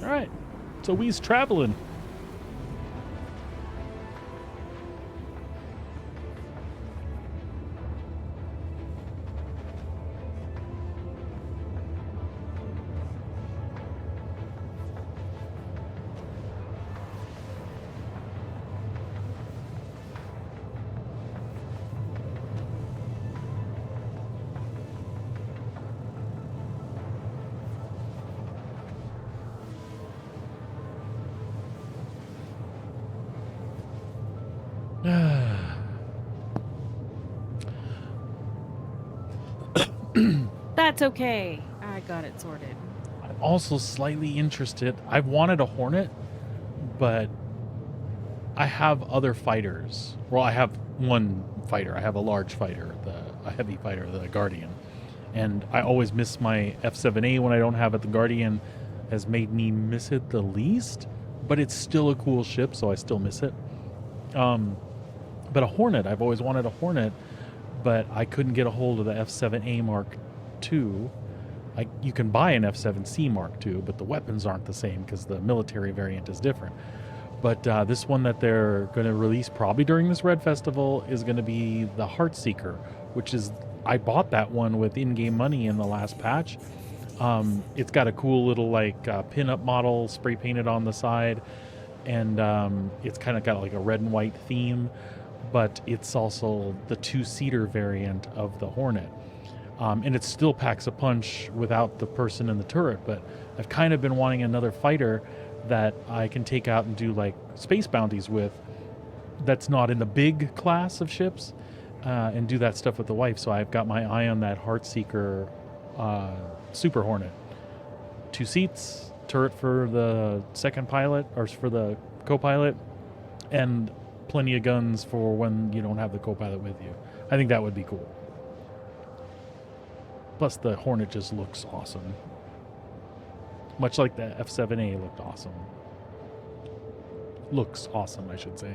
All right, so we's traveling. that's okay. I got it sorted. I'm also slightly interested. I've wanted a Hornet but I have other fighters. Well, I have one fighter. I have a large fighter, a heavy fighter, the Guardian. And I always miss my F7A when I don't have it. The Guardian has made me miss it the least, but it's still a cool ship, so I still miss it. But a Hornet, I've always wanted a Hornet, but I couldn't get a hold of the F7A Mark II. You can buy an F7C Mark II, but the weapons aren't the same because the military variant is different. But this one that they're going to release probably during this Red Festival is going to be the Heartseeker, which is, I bought that one with in-game money in the last patch. It's got a cool little like pin-up model spray painted on the side, and it's kind of got like a red and white theme, but it's also the two-seater variant of the Hornet. And it still packs a punch without the person in the turret, but I've kind of been wanting another fighter that I can take out and do like space bounties with that's not in the big class of ships, and do that stuff with the wife. So I've got my eye on that Heartseeker Super Hornet. 2 seats, turret for the second pilot, or for the co-pilot, and plenty of guns for when you don't have the co-pilot with you. I think that would be cool. Plus the Hornet just looks awesome. Much like the F7A looked awesome. Looks awesome, I should say.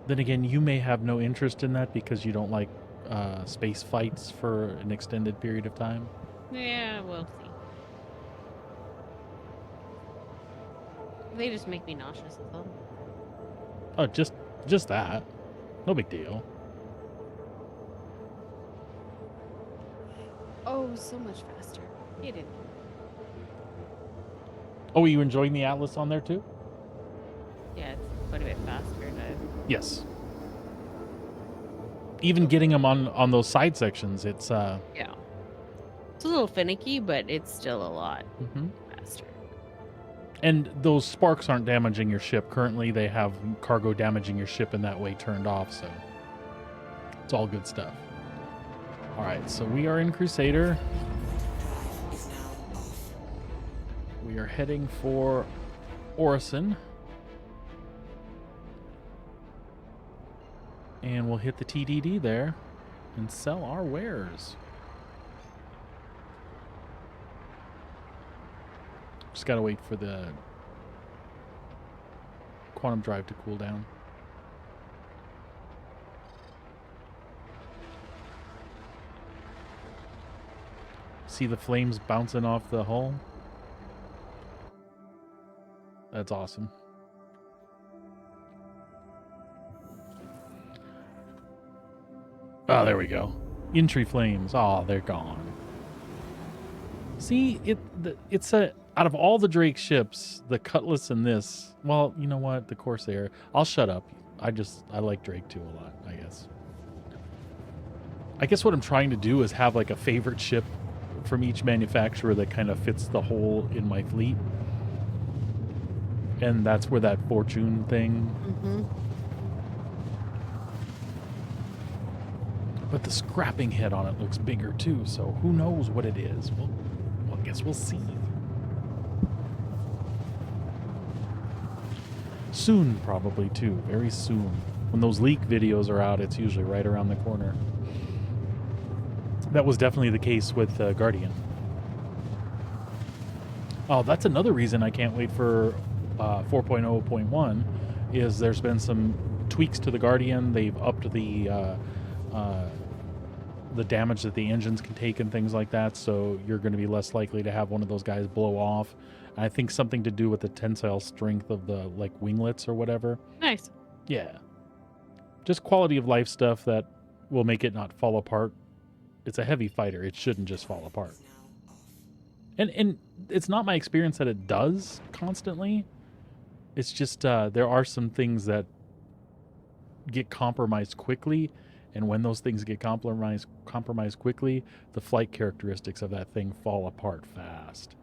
Then again, you may have no interest in that because you don't like space fights for an extended period of time. Yeah, we'll see. They just make me nauseous as well. Oh, just that. No big deal. Oh, so much faster. It didn't. Oh, are you enjoying the Atlas on there too? Yeah, it's quite a bit faster. Yes. Even getting them on those side sections, it's Yeah. It's a little finicky, but it's still a lot mhm. faster. And those sparks aren't damaging your ship. Currently, they have cargo damaging your ship in that way turned off, so it's all good stuff. All right, so we are in Crusader. We are heading for Orison. And we'll hit the TDD there and sell our wares. Just gotta wait for the quantum drive to cool down. See the flames bouncing off the hull? That's awesome. Oh, there we go. Entry flames. Oh, they're gone. See, it's out of all the Drake ships, the Cutlass and this. Well, you know what? The Corsair. I'll shut up. I like Drake too a lot, I guess. I guess what I'm trying to do is have like a favorite ship from each manufacturer that kind of fits the hole in my fleet. And that's where that Fortune thing. Mm-hmm. But the scrapping head on it looks bigger too, so who knows what it is. Well, I guess we'll see. Soon, probably too. Very soon. When those leak videos are out, it's usually right around the corner. That was definitely the case with Guardian. Oh, that's another reason I can't wait for 4.0.1 is there's been some tweaks to the Guardian. They've upped the damage that the engines can take and things like that, so you're going to be less likely to have one of those guys blow off. And I think something to do with the tensile strength of the like winglets or whatever. Nice. Yeah. Just quality of life stuff that will make it not fall apart. It's a heavy fighter. It shouldn't just fall apart. And it's not my experience that it does constantly. It's just there are some things that get compromised quickly, And when those things get compromised quickly, the flight characteristics of that thing fall apart fast.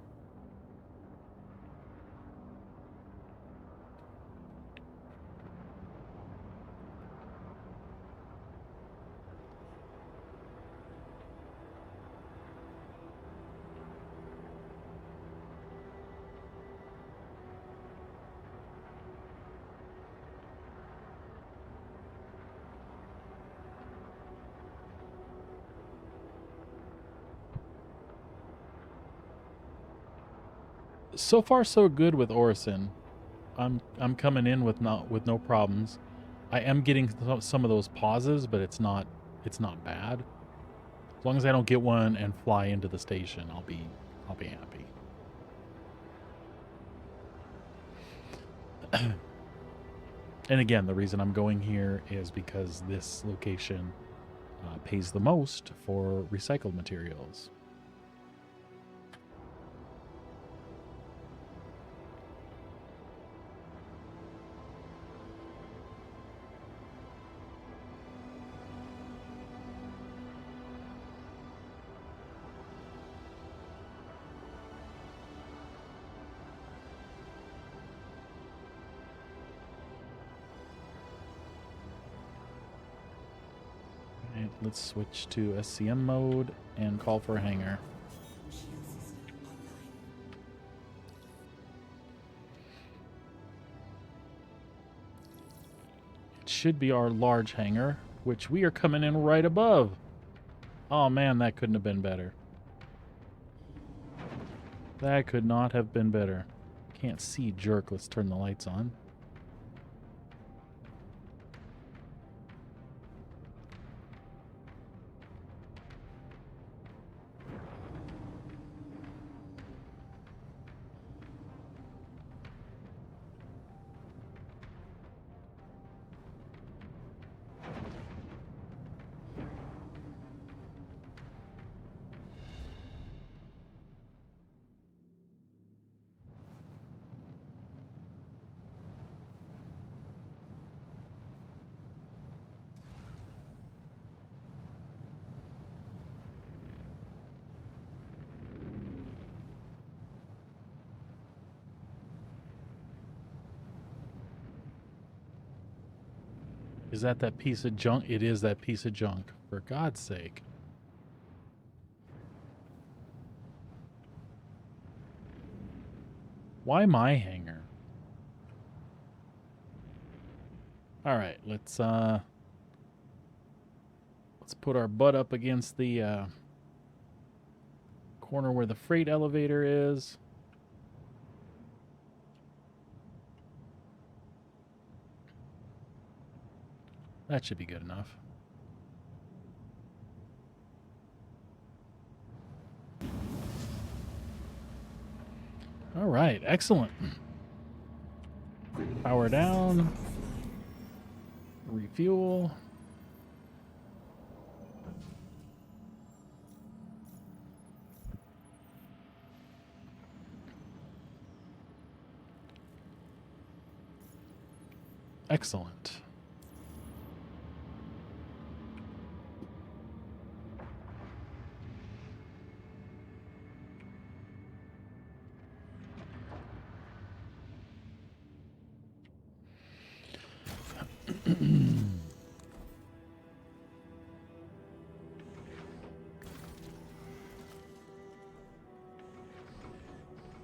So far, so good with Orison. I'm coming in with no problems. I am getting some of those pauses, but it's not bad. As long as I don't get one and fly into the station, I'll be happy. And again, the reason I'm going here is because this location pays the most for recycled materials. Let's switch to SCM mode and call for a hangar. It should be our large hangar, which we are coming in right above. Oh man, that couldn't have been better. That could not have been better. Can't see, jerk. Let's turn the lights on. Is that piece of junk? It is that piece of junk. For God's sake. Why my hangar? All right, let's put our butt up against the corner where the freight elevator is. That should be good enough. All right, excellent. Power down. Refuel. Excellent.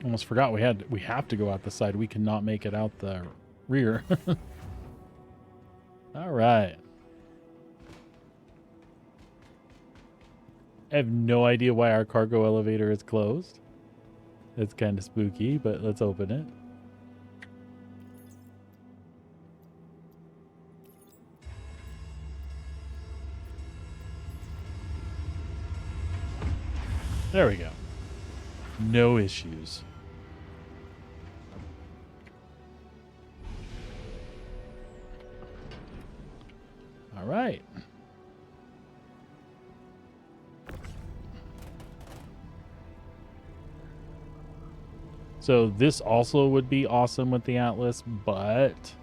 Almost forgot we have to go out the side. We cannot make it out the rear. All right. I have no idea why our cargo elevator is closed. It's kind of spooky, but let's open it. There we go. No issues. All right. So this also would be awesome with the Atlas, but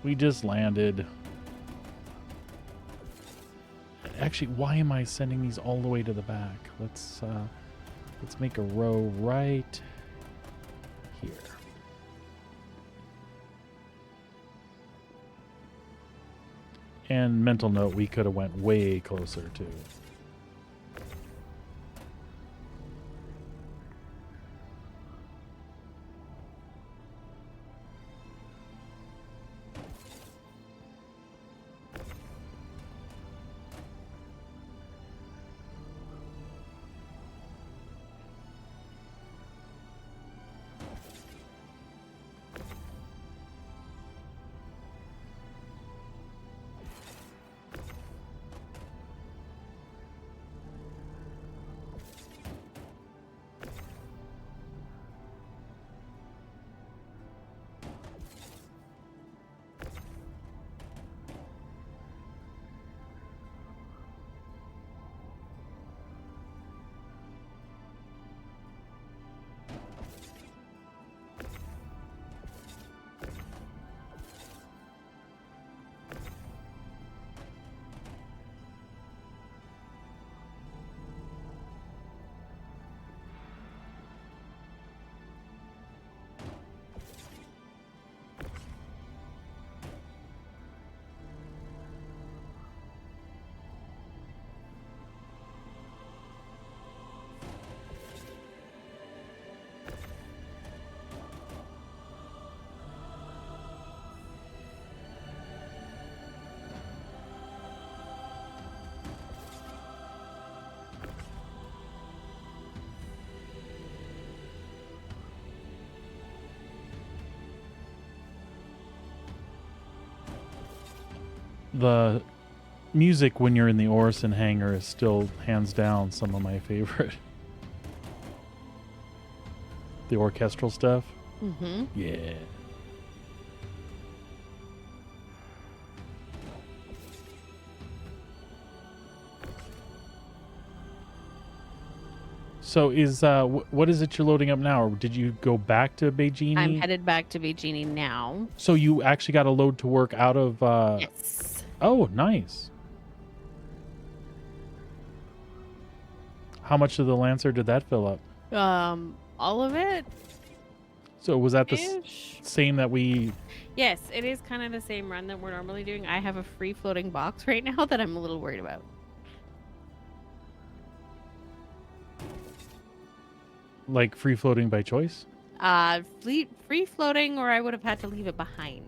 we just landed. Actually, why am I sending these all the way to the back? Let's make a row right here. And mental note, we could have went way closer too. The music when you're in the Orison hangar is still hands down some of my favorite. The orchestral stuff. Mm-hmm. Yeah. So is what is it you're loading up now? Or did you go back to Beijing? I'm headed back to Beijing now. So you actually got a load to work out of Yes. Oh, nice. How much of the Lancer did that fill up? All of it. So was that the Ish. same that we... Yes, it is kind of the same run that we're normally doing. I have a free floating box right now that I'm a little worried about. Like free floating by choice? Free floating, or I would have had to leave it behind.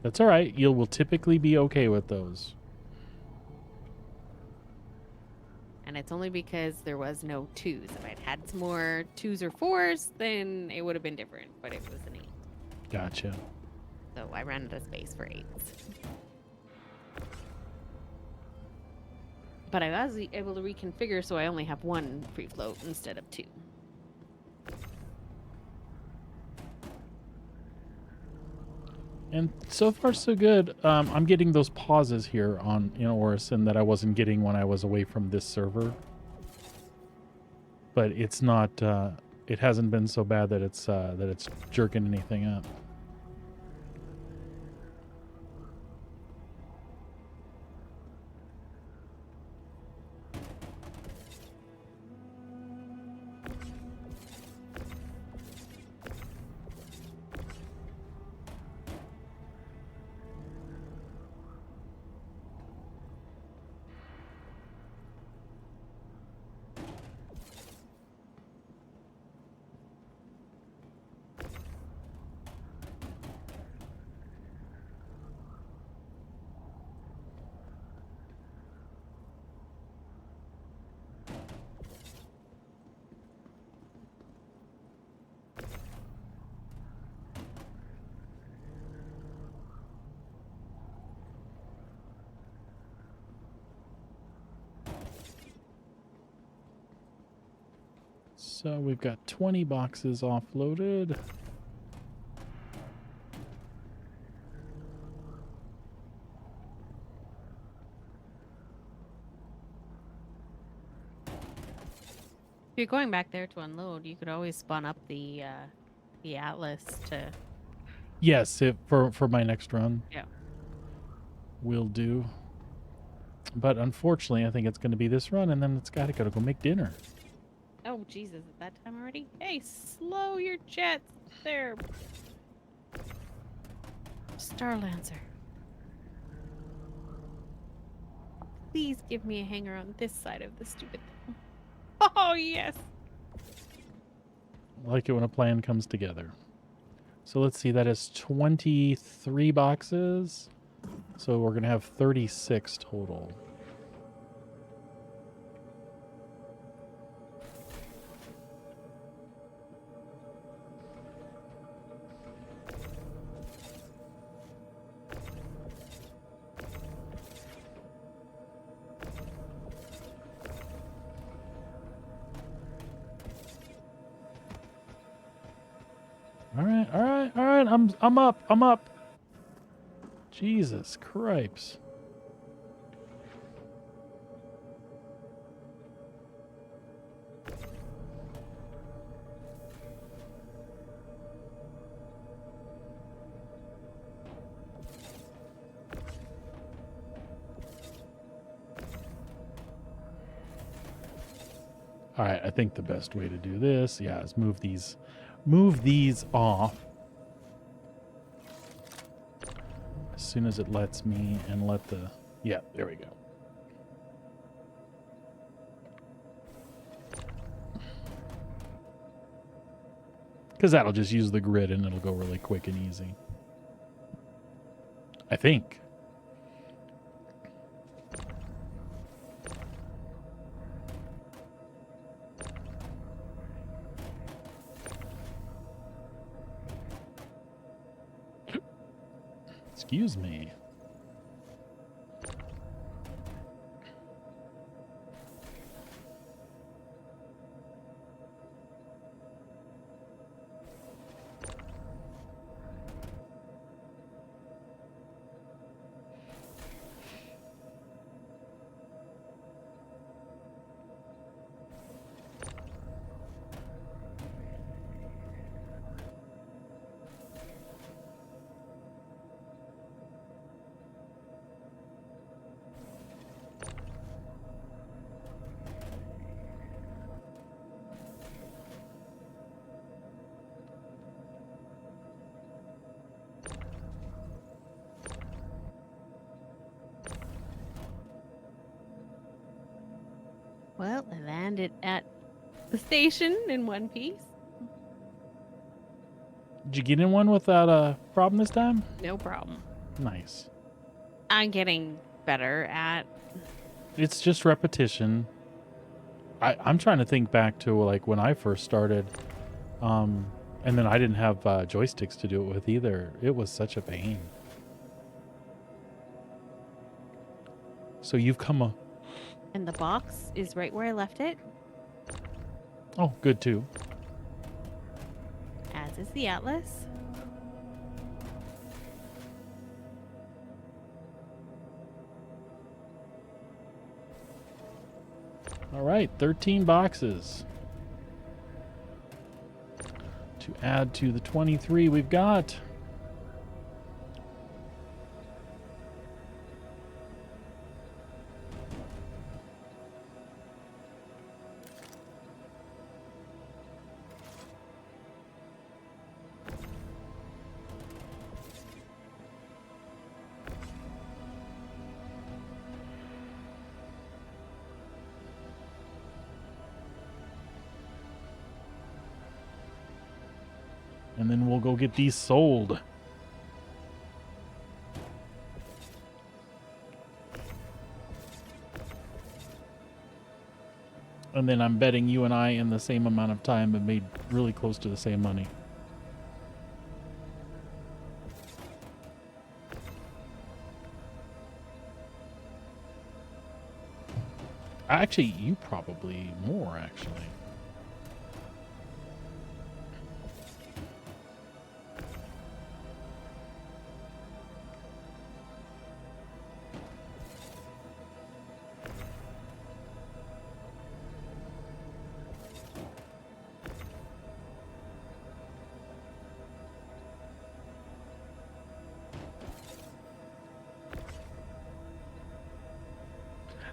That's all right. You will typically be okay with those. And it's only because there was no 2s. If I'd had some more 2s or 4s, then it would have been different. But it was an 8. Gotcha. So I ran out of space for 8s. But I was able to reconfigure so I only have 1 free float instead of 2. And so far, so good. I'm getting those pauses here in Orison that I wasn't getting when I was away from this server. But it's not. It hasn't been so bad that it's jerking anything up. So we've got 20 boxes offloaded. If you're going back there to unload, you could always spawn up the Atlas to... Yes, for my next run. Yeah. Will do. But unfortunately, I think it's going to be this run, and then it's got to go make dinner. Oh, Jesus, is that time already? Hey, slow your jets there. Starlancer. Please give me a hanger on this side of the stupid thing. Oh, yes. I like it when a plan comes together. So let's see, that is 23 boxes. So we're going to have 36 total. All right, all right, all right. I'm up. I'm up. Jesus Christ. All right, I think the best way to do this, yeah, is move these off as soon as it lets me, and let the, yeah, there we go. Because that'll just use the grid and it'll go really quick and easy. I think. Excuse me. Well, I landed at the station in one piece. Did you get in one without a problem this time? No problem. Nice. I'm getting better at. It's just repetition. I'm trying to think back to like when I first started, and then I didn't have joysticks to do it with either. It was such a pain. So you've come a... And the box is right where I left it, Oh, good too. as is the atlas. All right, 13 boxes to add to the 23 we've got. And then we'll go get these sold. And then I'm betting you and I in the same amount of time have made really close to the same money. Actually, you probably more, actually.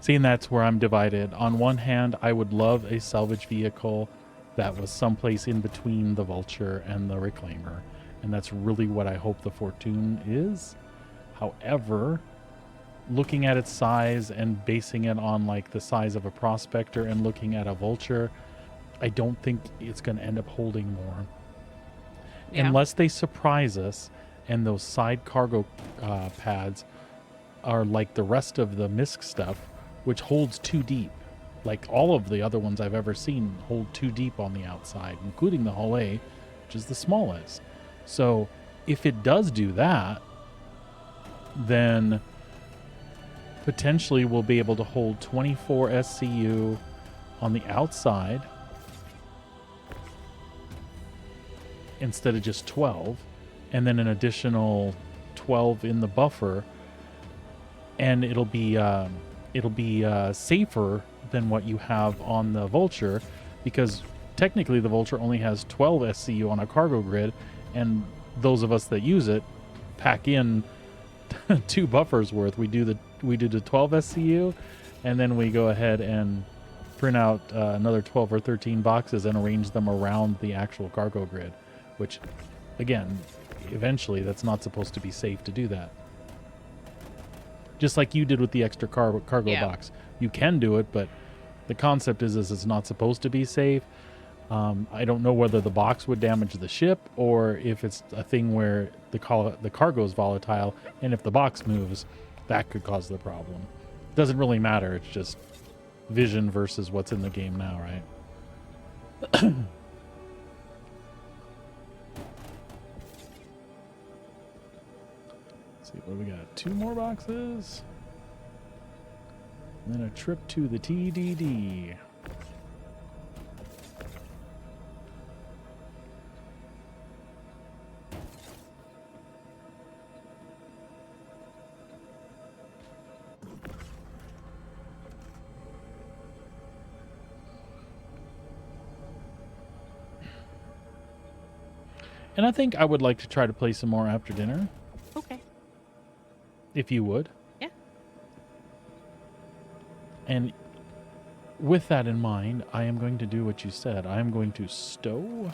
See, and that's where I'm divided. On one hand, I would love a salvage vehicle that was someplace in between the Vulture and the Reclaimer. And that's really what I hope the Fortune is. However, looking at its size and basing it on like the size of a Prospector and looking at a Vulture, I don't think it's going to end up holding more. Yeah. Unless they surprise us and those side cargo pads are like the rest of the MISC stuff, which holds too deep. Like all of the other ones I've ever seen hold too deep on the outside, including the Hull A, which is the smallest. So if it does do that, then potentially we'll be able to hold 24 SCU on the outside instead of just 12, and then an additional 12 in the buffer, and it'll be safer than what you have on the Vulture, because technically the Vulture only has 12 SCU on a cargo grid, and those of us that use it pack in 2 buffers worth. We do the 12 SCU, and then we go ahead and print out another 12 or 13 boxes and arrange them around the actual cargo grid, which again, eventually that's not supposed to be safe to do that. Just like you did with the extra cargo box. You can do it, but the concept is it's not supposed to be safe. I don't know whether the box would damage the ship or if it's a thing where the cargo is volatile, and if the box moves, that could cause the problem. Doesn't really matter. It's just vision versus what's in the game now, right? See what we got. 2 more boxes. And then a trip to the TDD. And I think I would like to try to play some more after dinner. Okay. If you would. Yeah. And with that in mind, I am going to do what you said. I am going to stow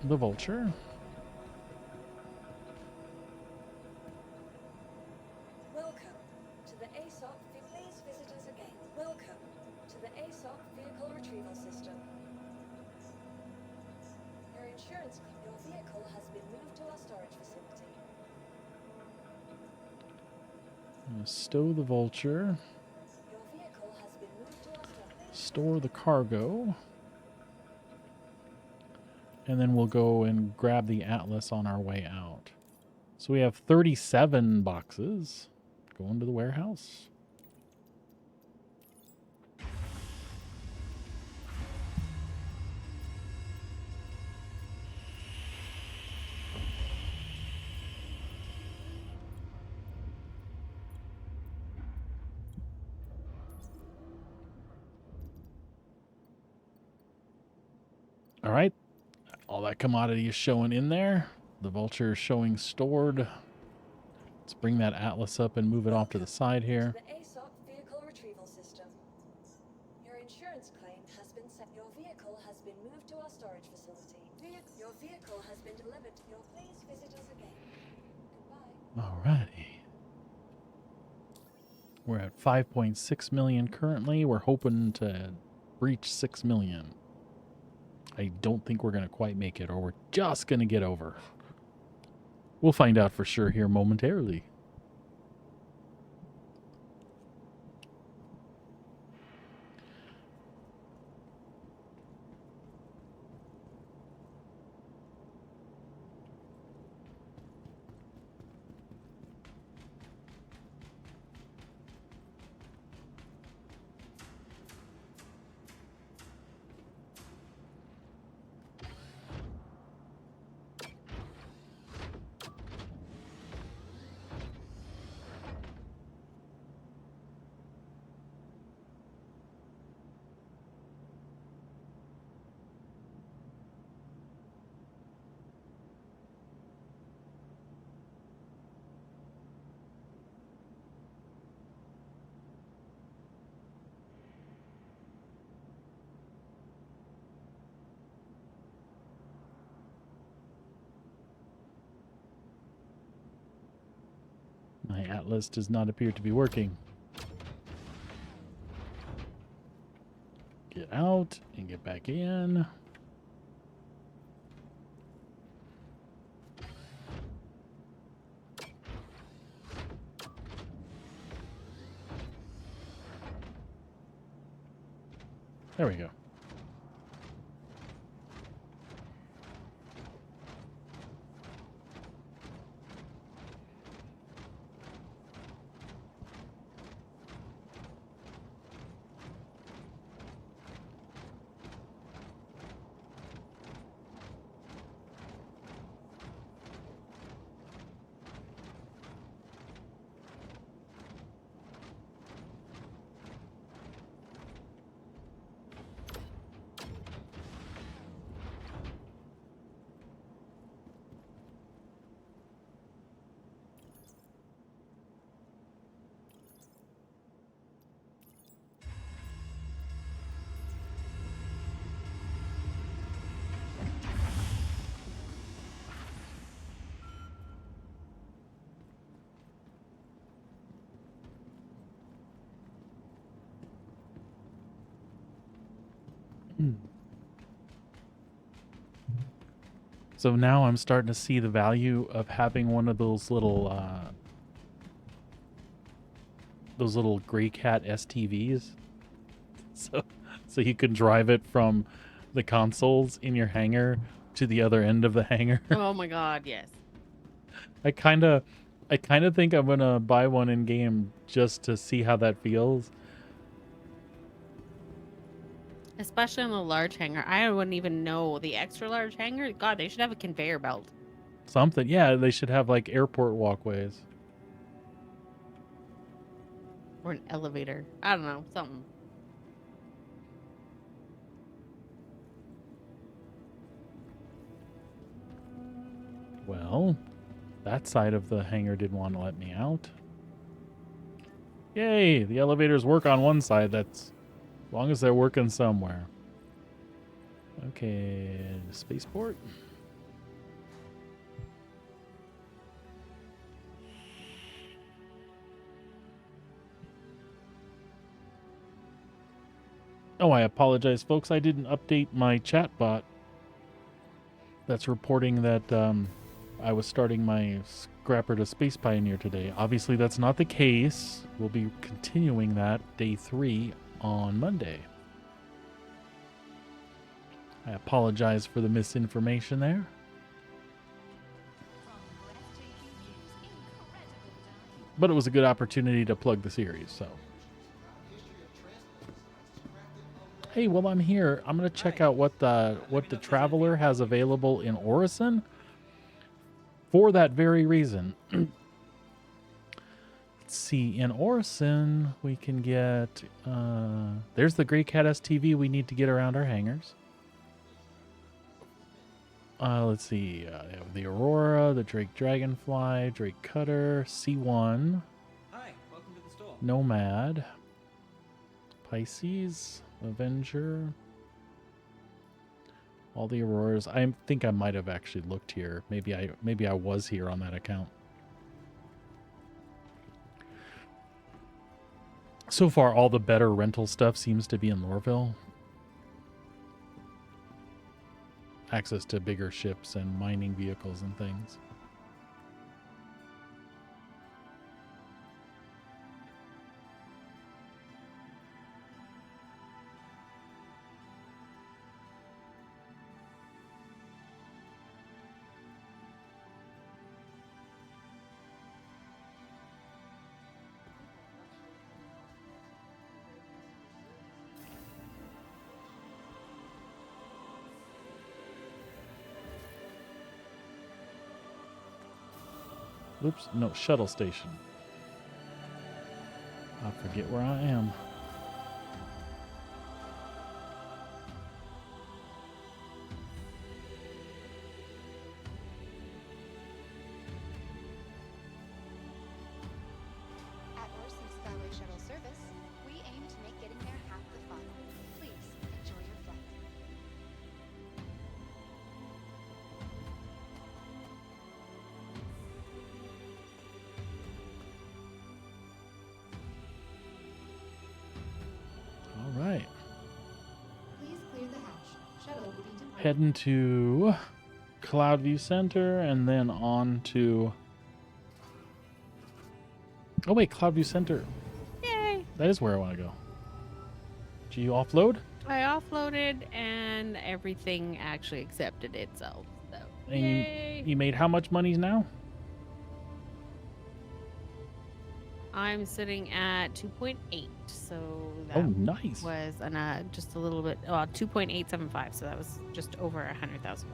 the Vulture. Welcome to the ASOP. Please visit us again. Welcome to the ASOP Vehicle Retrieval System. Your insurance, your vehicle has been moved to our storage facility. I'm gonna stow the Vulture. Your vehicle has been moved to our storage. Store the cargo. And then we'll go and grab the Atlas on our way out. So we have 37 boxes going to the warehouse. All right. All that commodity is showing in there. The Vulture is showing stored. Let's bring that Atlas up and move it off to the side here. The ASOP Vehicle Retrieval System. Your insurance claim has been set. Your vehicle has been moved to our storage facility. Your vehicle has been delivered. Please visit us again. Goodbye. Alrighty. We're at 5.6 million currently. We're hoping to reach 6 million. I don't think we're going to quite make it, or we're just going to get over. We'll find out for sure here momentarily. Atlas does not appear to be working. Get out and get back in. There we go. So now I'm starting to see the value of having one of those little gray cat STVs. So you can drive it from the consoles in your hangar to the other end of the hangar. Oh my god, yes. I kind of think I'm going to buy one in game just to see how that feels. Especially on the large hangar. I wouldn't even know. The extra large hangar, god, they should have a conveyor belt. Something. Yeah, they should have like airport walkways. Or an elevator. I don't know, something. Well, that side of the hangar didn't want to let me out. Yay, the elevators work on one side. That's as long as they're working somewhere. Okay, spaceport. Oh, I apologize, folks. I didn't update my chat bot. That's reporting that I was starting my Scrapper to Space Pioneer today. Obviously, that's not the case. We'll be continuing that day 3 on Monday. I apologize for the misinformation there. But it was a good opportunity to plug the series, so. Hey, while I'm here, I'm going to check out what the Traveler has available in Orison for that very reason. Let's see, in Orison, we can get, there's the Grey Cat STV we need to get around our hangars. Let's see, they have the Aurora, the Drake Dragonfly, Drake Cutter, C1. Hi, welcome to the store. Nomad, Pisces, Avenger, all the Auroras. I think I might have actually looked here. Maybe I was here on that account. So far, all the better rental stuff seems to be in Lorville. Access to bigger ships and mining vehicles and things. Oops, no, shuttle station. I forget where I am. At Orson Skyway Shuttle Service, we aim to make getting there half the fun. Please enjoy your flight. Heading to Cloudview Center and then on to... Oh wait, Cloudview Center. Yay! That is where I want to go. Did you offload? I offloaded and everything actually accepted itself. So And yay! you made how much money now? I'm sitting at 2.8, so that Oh, nice. was just a little bit, well, 2.875, so that was just over 100,000.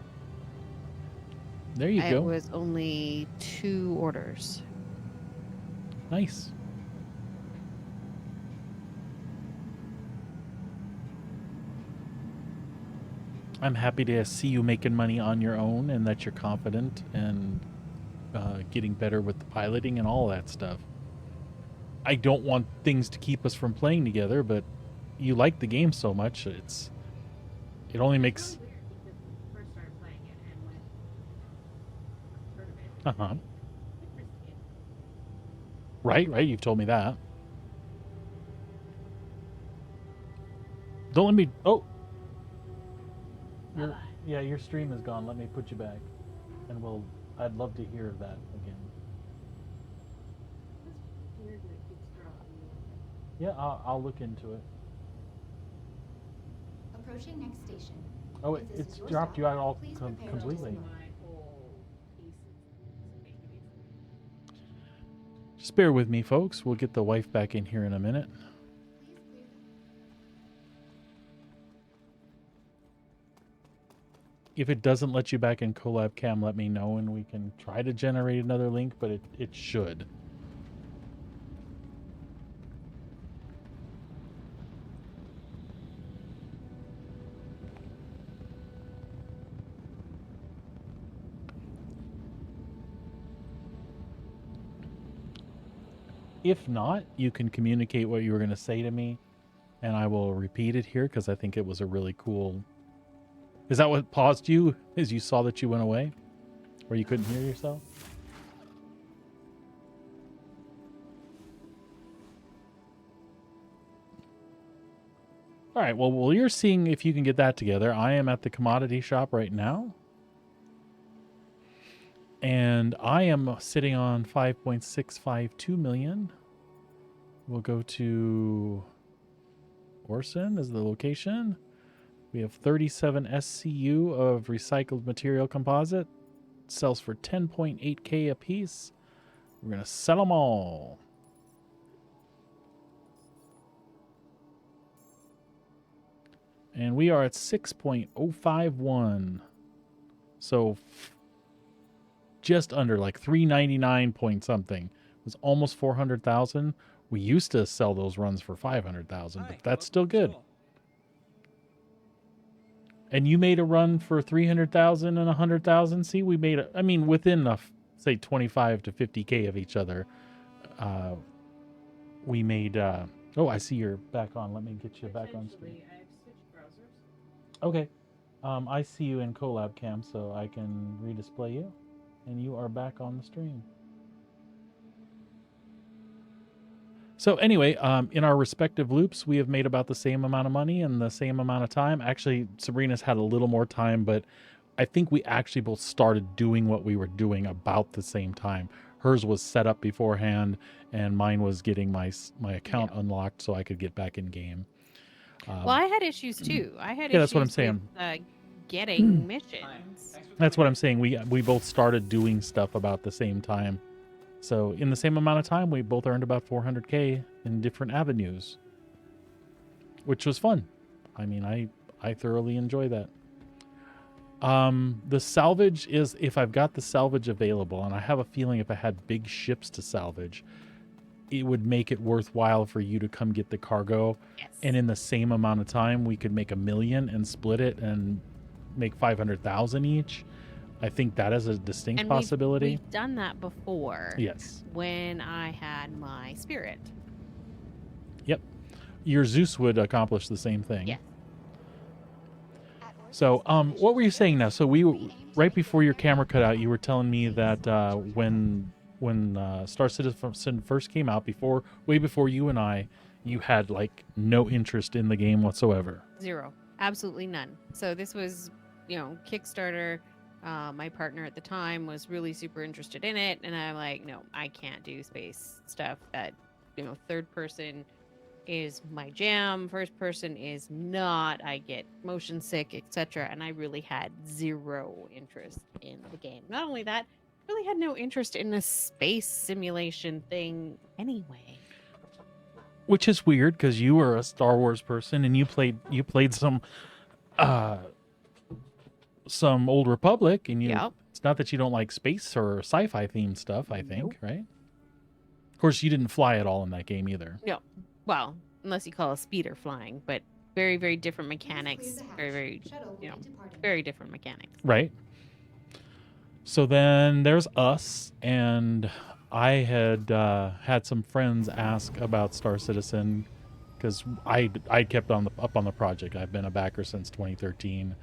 There you It go. was only 2 orders. Nice. I'm happy to see you making money on your own and that you're confident and getting better with the piloting and all that stuff. I don't want things to keep us from playing together, but you like the game so much, it only makes... Uh-huh. Right, you've told me that. Don't let me... Oh! Your stream is gone. Let me put you back. And I'd love to hear that again. Yeah, I'll look into it. Approaching next station. Oh, If this it's is your dropped stop, you out all please prepare to completely. dismount. Just bear with me, folks. We'll get the wife back in here in a minute. Please clear If it doesn't let you back in Collab Cam, let me know and we can try to generate another link, but it should. If not, you can communicate what you were going to say to me, and I will repeat it here because I think it was a really cool... Is that what paused you, as you saw that you went away? Or you couldn't hear yourself? Alright, well, while you're seeing if you can get that together, I am at the commodity shop right now. And I am sitting on 5.652 million. We'll go to Orson as the location. We have 37 SCU of recycled material composite. Sells for 10.8K a piece. We're going to sell them all. And we are at 6.051. So just under, like 399 point something. It was almost 400,000. We used to sell those runs for 500,000, but that's still good. And you made a run for 300,000 and 100,000. See, we made I mean, within say 25 to 50K of each other. We made, oh, I see you're back on. Let me get you back on screen. Okay. I see you in Collab Cam, so I can redisplay you. And you are back on the stream. So anyway, in our respective loops, we have made about the same amount of money in the same amount of time. Actually, Sabrina's had a little more time, but I think we actually both started doing what we were doing about the same time. Hers was set up beforehand, and mine was getting my account unlocked so I could get back in game. Well, I had issues too. I had issues that's what I'm saying. With, getting missions. That's what I'm saying. We both started doing stuff about the same time. So in the same amount of time, we both earned about 400K in different avenues, which was fun. I mean, I thoroughly enjoy that. The salvage is, if I've got the salvage available, and I have a feeling if I had big ships to salvage, it would make it worthwhile for you to come get the cargo. Yes. And in the same amount of time, we could make 1 million and split it and make 500,000 each. I think that is a distinct And possibility. We've done that before. Yes. When I had my spirit. Yep. Your Zeus would accomplish the same thing. Yes. So, what were you saying now? So right before your camera cut out, you were telling me that when Star Citizen first came out, way before you and I, you had like no interest in the game whatsoever. Zero. Absolutely none. So this was Kickstarter. My partner at the time was really super interested in it, and I'm like, no, I can't do space stuff. That third person is my jam. First person is not. I get motion sick, etc. And I really had zero interest in the game. Not only that, really had no interest in a space simulation thing anyway. Which is weird because you were a Star Wars person and you played uh some Old Republic, and Yep. it's not that you don't like space or sci-fi themed stuff, I think, right? Of course, you didn't fly at all in that game either. No. Well, unless you call a speeder flying, but very, very different Please clear mechanics. the hatch. Very, very, Shuttle will be departing. very different mechanics. Right. So then there's us, and I had had some friends ask about Star Citizen because I kept up on the project. I've been a backer since 2013.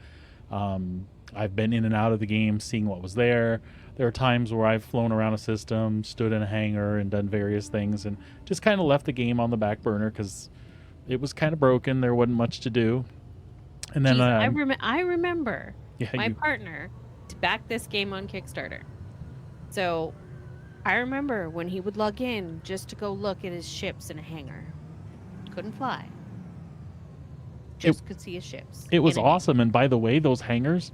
I've been in and out of the game, seeing what was there. There are times where I've flown around a system, stood in a hangar, and done various things, and just kind of left the game on the back burner because it was kind of broken. There wasn't much to do. And then Jeez, I remember yeah, my partner to back this game on Kickstarter. So I remember when he would log in just to go look at his ships in a hangar. Couldn't fly. Just could see his ships. It was in a hangar. awesome. And by the way, those hangars,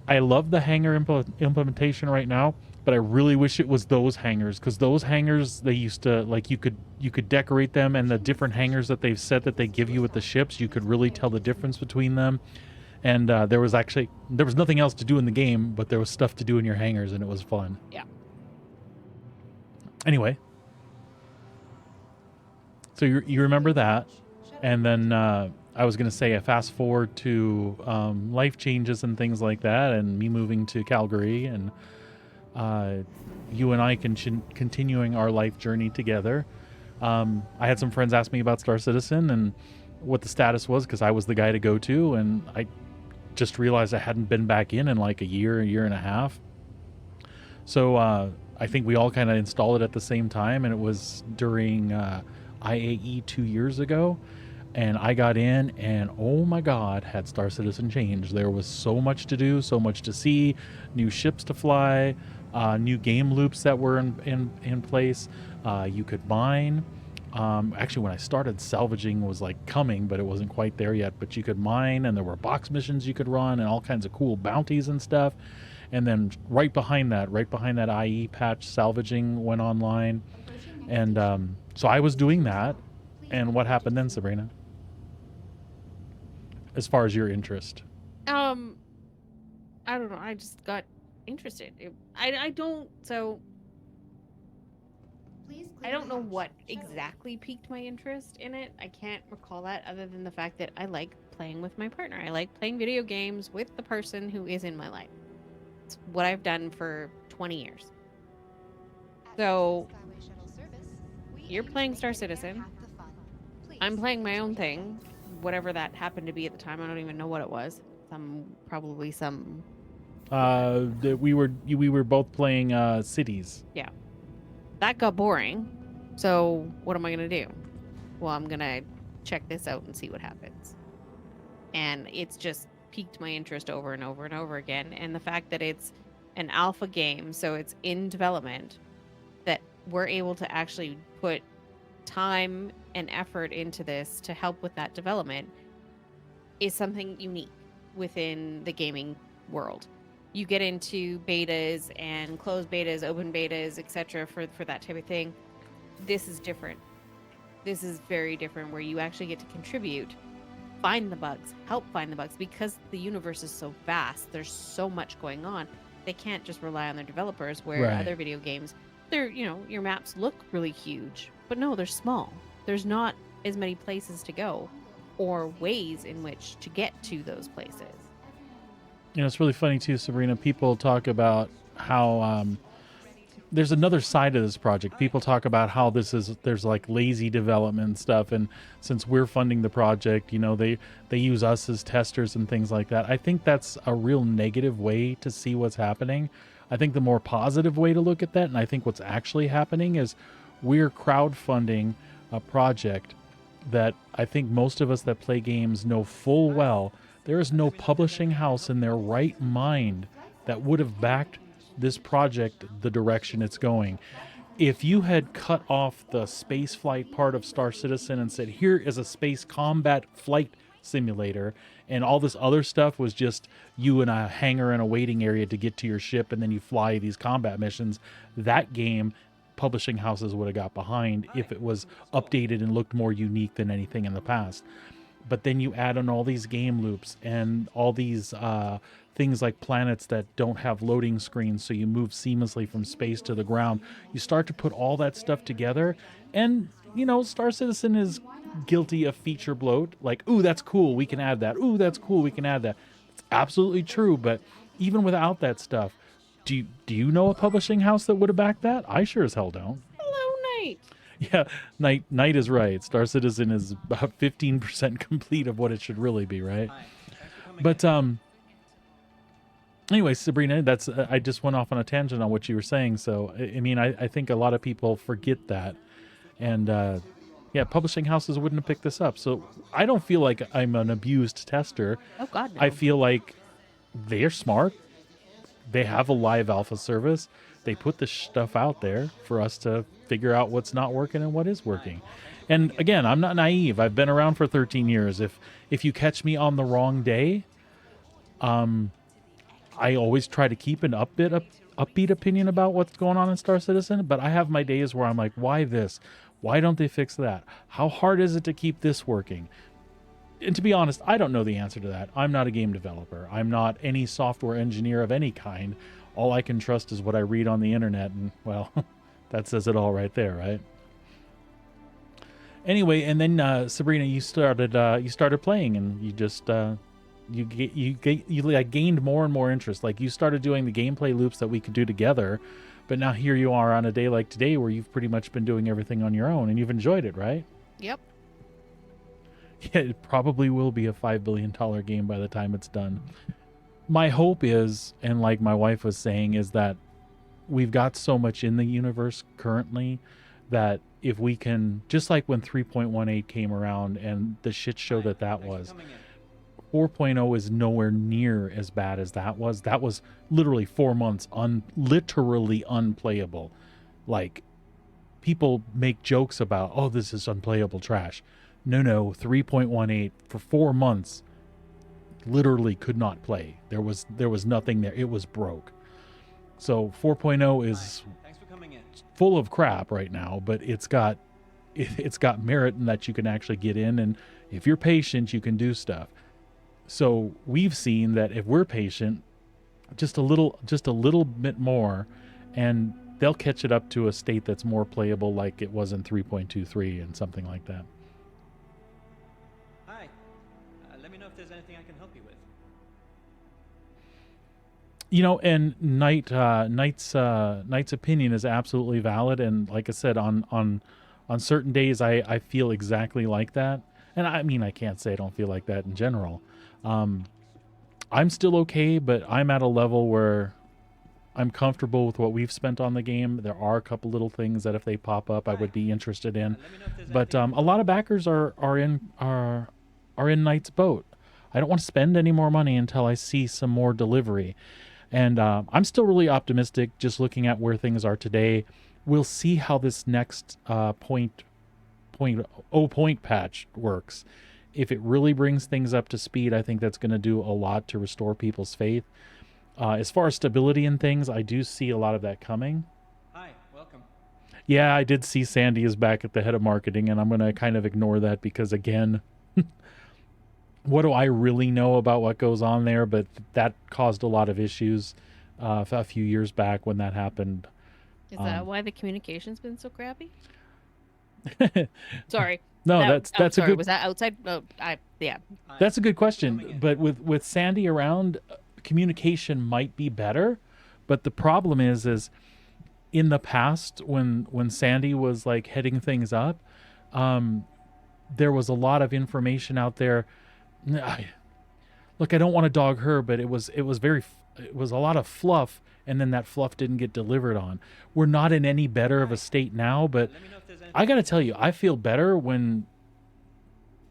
I love the hangar implementation right now, but I really wish it was those hangars, because those hangars, they used to, like, you could decorate them, and the different hangars that they've set that they give you with the ships, you could really tell the difference between them. And there was nothing else to do in the game, but there was stuff to do in your hangars, and it was fun. Yeah. Anyway, so you remember that, and then I was going to say, I fast forward to life changes and things like that, and me moving to Calgary, and you and I continuing our life journey together. I had some friends ask me about Star Citizen and what the status was, because I was the guy to go to, and I just realized I hadn't been back in like a year and a half. So I think we all kind of installed it at the same time, and it was during IAE 2 years ago. And I got in, and oh my God, had Star Citizen changed. There was so much to do, so much to see, new ships to fly, new game loops that were in place. You could mine. Actually, when I started, salvaging was like coming, but it wasn't quite there yet. But you could mine, and there were box missions you could run, and all kinds of cool bounties and stuff. And then right behind that IE patch, salvaging went online. And so I was doing that. And what happened then, Sabrina? As far as your interest? I don't know. I just got interested. I don't. So Please I clear don't the know hatch. what Shuttle. exactly piqued my interest in it. I can't recall that, other than the fact that I like playing with my partner. I like playing video games with the person who is in my life. It's what I've done for 20 years. At So, Skyway Shuttle Service, we you're aim to playing make Star getting there Citizen. half the fun. Please I'm playing my own enjoy your thing, stay. whatever that happened to be at the time. I don't even know what it was. Probably some. We were both playing cities. That got boring. So what am I gonna do? Well, I'm gonna check this out and see what happens. And it's just piqued my interest over and over and over again. And the fact that it's an alpha game, so it's in development, that we're able to actually put time and effort into this to help with that development, is something unique within the gaming world. You get into betas and closed betas, open betas, etc. for that type of thing. This is different. This is very different, where you actually get to contribute, find the bugs, help find the bugs, because the universe is so vast. There's so much going on. They can't just rely on their developers, where Right. other video games, your maps look really huge, but no, they're small. There's not as many places to go or ways in which to get to those places. It's really funny too, Sabrina. People talk about how there's another side of this project. People talk about how there's like lazy development stuff, and since we're funding the project, they use us as testers and things like that. I think that's a real negative way to see what's happening. I think the more positive way to look at that, and I think what's actually happening, is we're crowdfunding a project that I think most of us that play games know full well There is no publishing house in their right mind that would have backed this project the direction it's going. If you had cut off the space flight part of Star Citizen and said, here is a space combat flight simulator, and all this other stuff was just you in a hangar in a waiting area to get to your ship, and then you fly these combat missions, that game publishing houses would have got behind if it was updated and looked more unique than anything in the past. But then you add on all these game loops and all these things like planets that don't have loading screens, so you move seamlessly from space to the ground. You start to put all that stuff together, and Star Citizen is guilty of feature bloat. Like, ooh, that's cool, we can add that. Ooh, that's cool, we can add that. It's absolutely true, but even without that stuff, do you know a publishing house that would have backed that? I sure as hell don't. Hello, Knight. Yeah, Knight is right. Star Citizen is about 15% complete of what it should really be, right? Hi. Thanks for coming But in. anyway, Sabrina, that's I just went off on a tangent on what you were saying. So I mean, I think a lot of people forget that, and yeah, publishing houses wouldn't have picked this up. So I don't feel like I'm an abused tester. Oh God, no. I feel like they're smart. They have a live alpha service. They put the stuff out there for us to figure out what's not working and what is working. And again, I'm not naive. I've been around for 13 years. If you catch me on the wrong day, I always try to keep an upbeat opinion about what's going on in Star Citizen, but I have my days where I'm like, why this? Why don't they fix that? How hard is it to keep this working? And to be honest, I don't know the answer to that. I'm not a game developer. I'm not any software engineer of any kind. All I can trust is what I read on the internet, and well, that says it all right there, right? Anyway, and then Sabrina, you started playing, and you just you like gained more and more interest. Like, you started doing the gameplay loops that we could do together, but now here you are on a day like today where you've pretty much been doing everything on your own, and you've enjoyed it, right? Yep. Yeah, it probably will be a $5 billion game by the time it's done. My hope is, and like my wife was saying, is that we've got so much in the universe currently that if we can, just like when 3.18 came around and the shit show Hi. that Thanks was, for coming in. 4.0 is nowhere near as bad as that was. That was literally 4 months literally unplayable. Like, people make jokes about, oh, this is unplayable trash. No, 3.18 for 4 months literally could not play. There was nothing there. It was broke. So 4.0 is Hi. Thanks for coming in. full of crap right now, but it's got merit in that you can actually get in, and if you're patient, you can do stuff. So we've seen that if we're patient, just a little bit more, and they'll catch it up to a state that's more playable like it was in 3.23 and something like that. Hi. Let me know if there's anything I can help you with. And Knight's opinion is absolutely valid, and like I said, on certain days I feel exactly like that. And I mean, I can't say I don't feel like that in general. I'm still okay, but I'm at a level where I'm comfortable with what we've spent on the game. There are a couple little things that if they pop up, I would be interested in. Let me know if there's But anything a lot of backers are in Knight's boat. I don't want to spend any more money until I see some more delivery. And I'm still really optimistic just looking at where things are today. We'll see how this next point patch works. If it really brings things up to speed, I think that's going to do a lot to restore people's faith. As far as stability and things, I do see a lot of that coming. Hi. Welcome. Yeah, I did see Sandy is back at the head of marketing, and I'm going to kind of ignore that because, again, what do I really know about what goes on there? But that caused a lot of issues a few years back when that happened. Is that why the communication's been so crappy? No, Sorry. that's sorry. a good Was that outside? Oh, yeah. Hi. that's a good Coming question. in. But with Sandy around, communication might be better. But the problem is in the past when Sandy was like heading things up, there was a lot of information out there. Look, I don't want to dog her, but it was a lot of fluff, and then that fluff didn't get delivered on. We're not in any better of a state now, but Let me know if there's anything. I got to tell you, I feel better when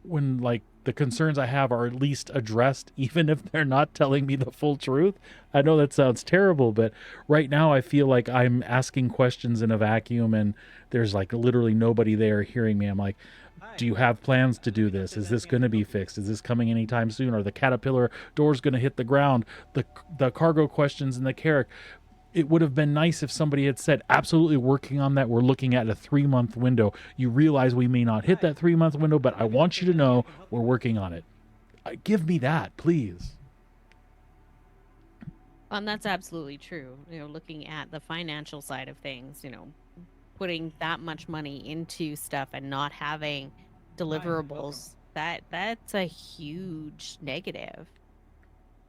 like the concerns I have are at least addressed, even if they're not telling me the full truth. I know that sounds terrible, but right now I feel like I'm asking questions in a vacuum and there's like literally nobody there hearing me. I'm like, Hi. do you have plans to Let do me know if this? there's Is this anything I going to can be help you fixed? Is this coming anytime soon? Are the caterpillar doors going to hit the ground? The cargo questions in the Carrack. It would have been nice if somebody had said, absolutely working on that. We're looking at a 3-month window. You realize we may not hit Hi. that 3-month window, but I Let me know if want you there's to anything I know can help we're you with. working on it. Give me that, please. And that's absolutely true. Looking at the financial side of things, putting that much money into stuff and not having welcome. deliverables, that's a huge negative.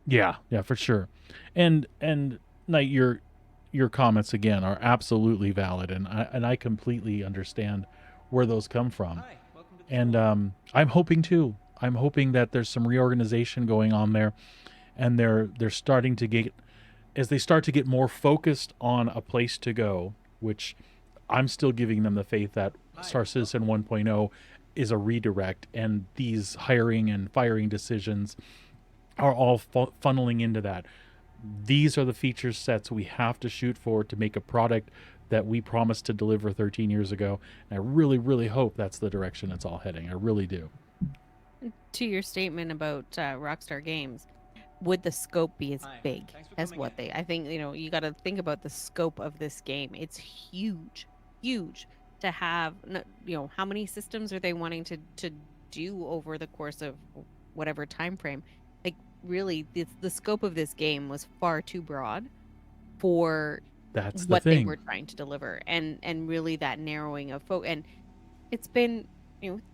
Yeah, for sure. And Knight, your comments again are absolutely valid, and I completely understand where those come from. Hi, welcome to the And store. I'm hoping too. I'm hoping that there's some reorganization going on there, and they're starting to get, as they start to get more focused on a place to go, which I'm still giving them the faith that Hi, Star Citizen welcome. 1.0 is a redirect, and these hiring and firing decisions are all funneling into that. These are the feature sets we have to shoot for to make a product that we promised to deliver 13 years ago. And I really, really hope that's the direction it's all heading. I really do. To your statement about Rockstar Games, would the scope be as Hi, big thanks for as coming what in. I think, you got to think about the scope of this game. It's huge, huge to have, how many systems are they wanting to do over the course of whatever time frame? Like, really, the scope of this game was far too broad for That's the what they thing. were trying to deliver, and really that narrowing of and it's been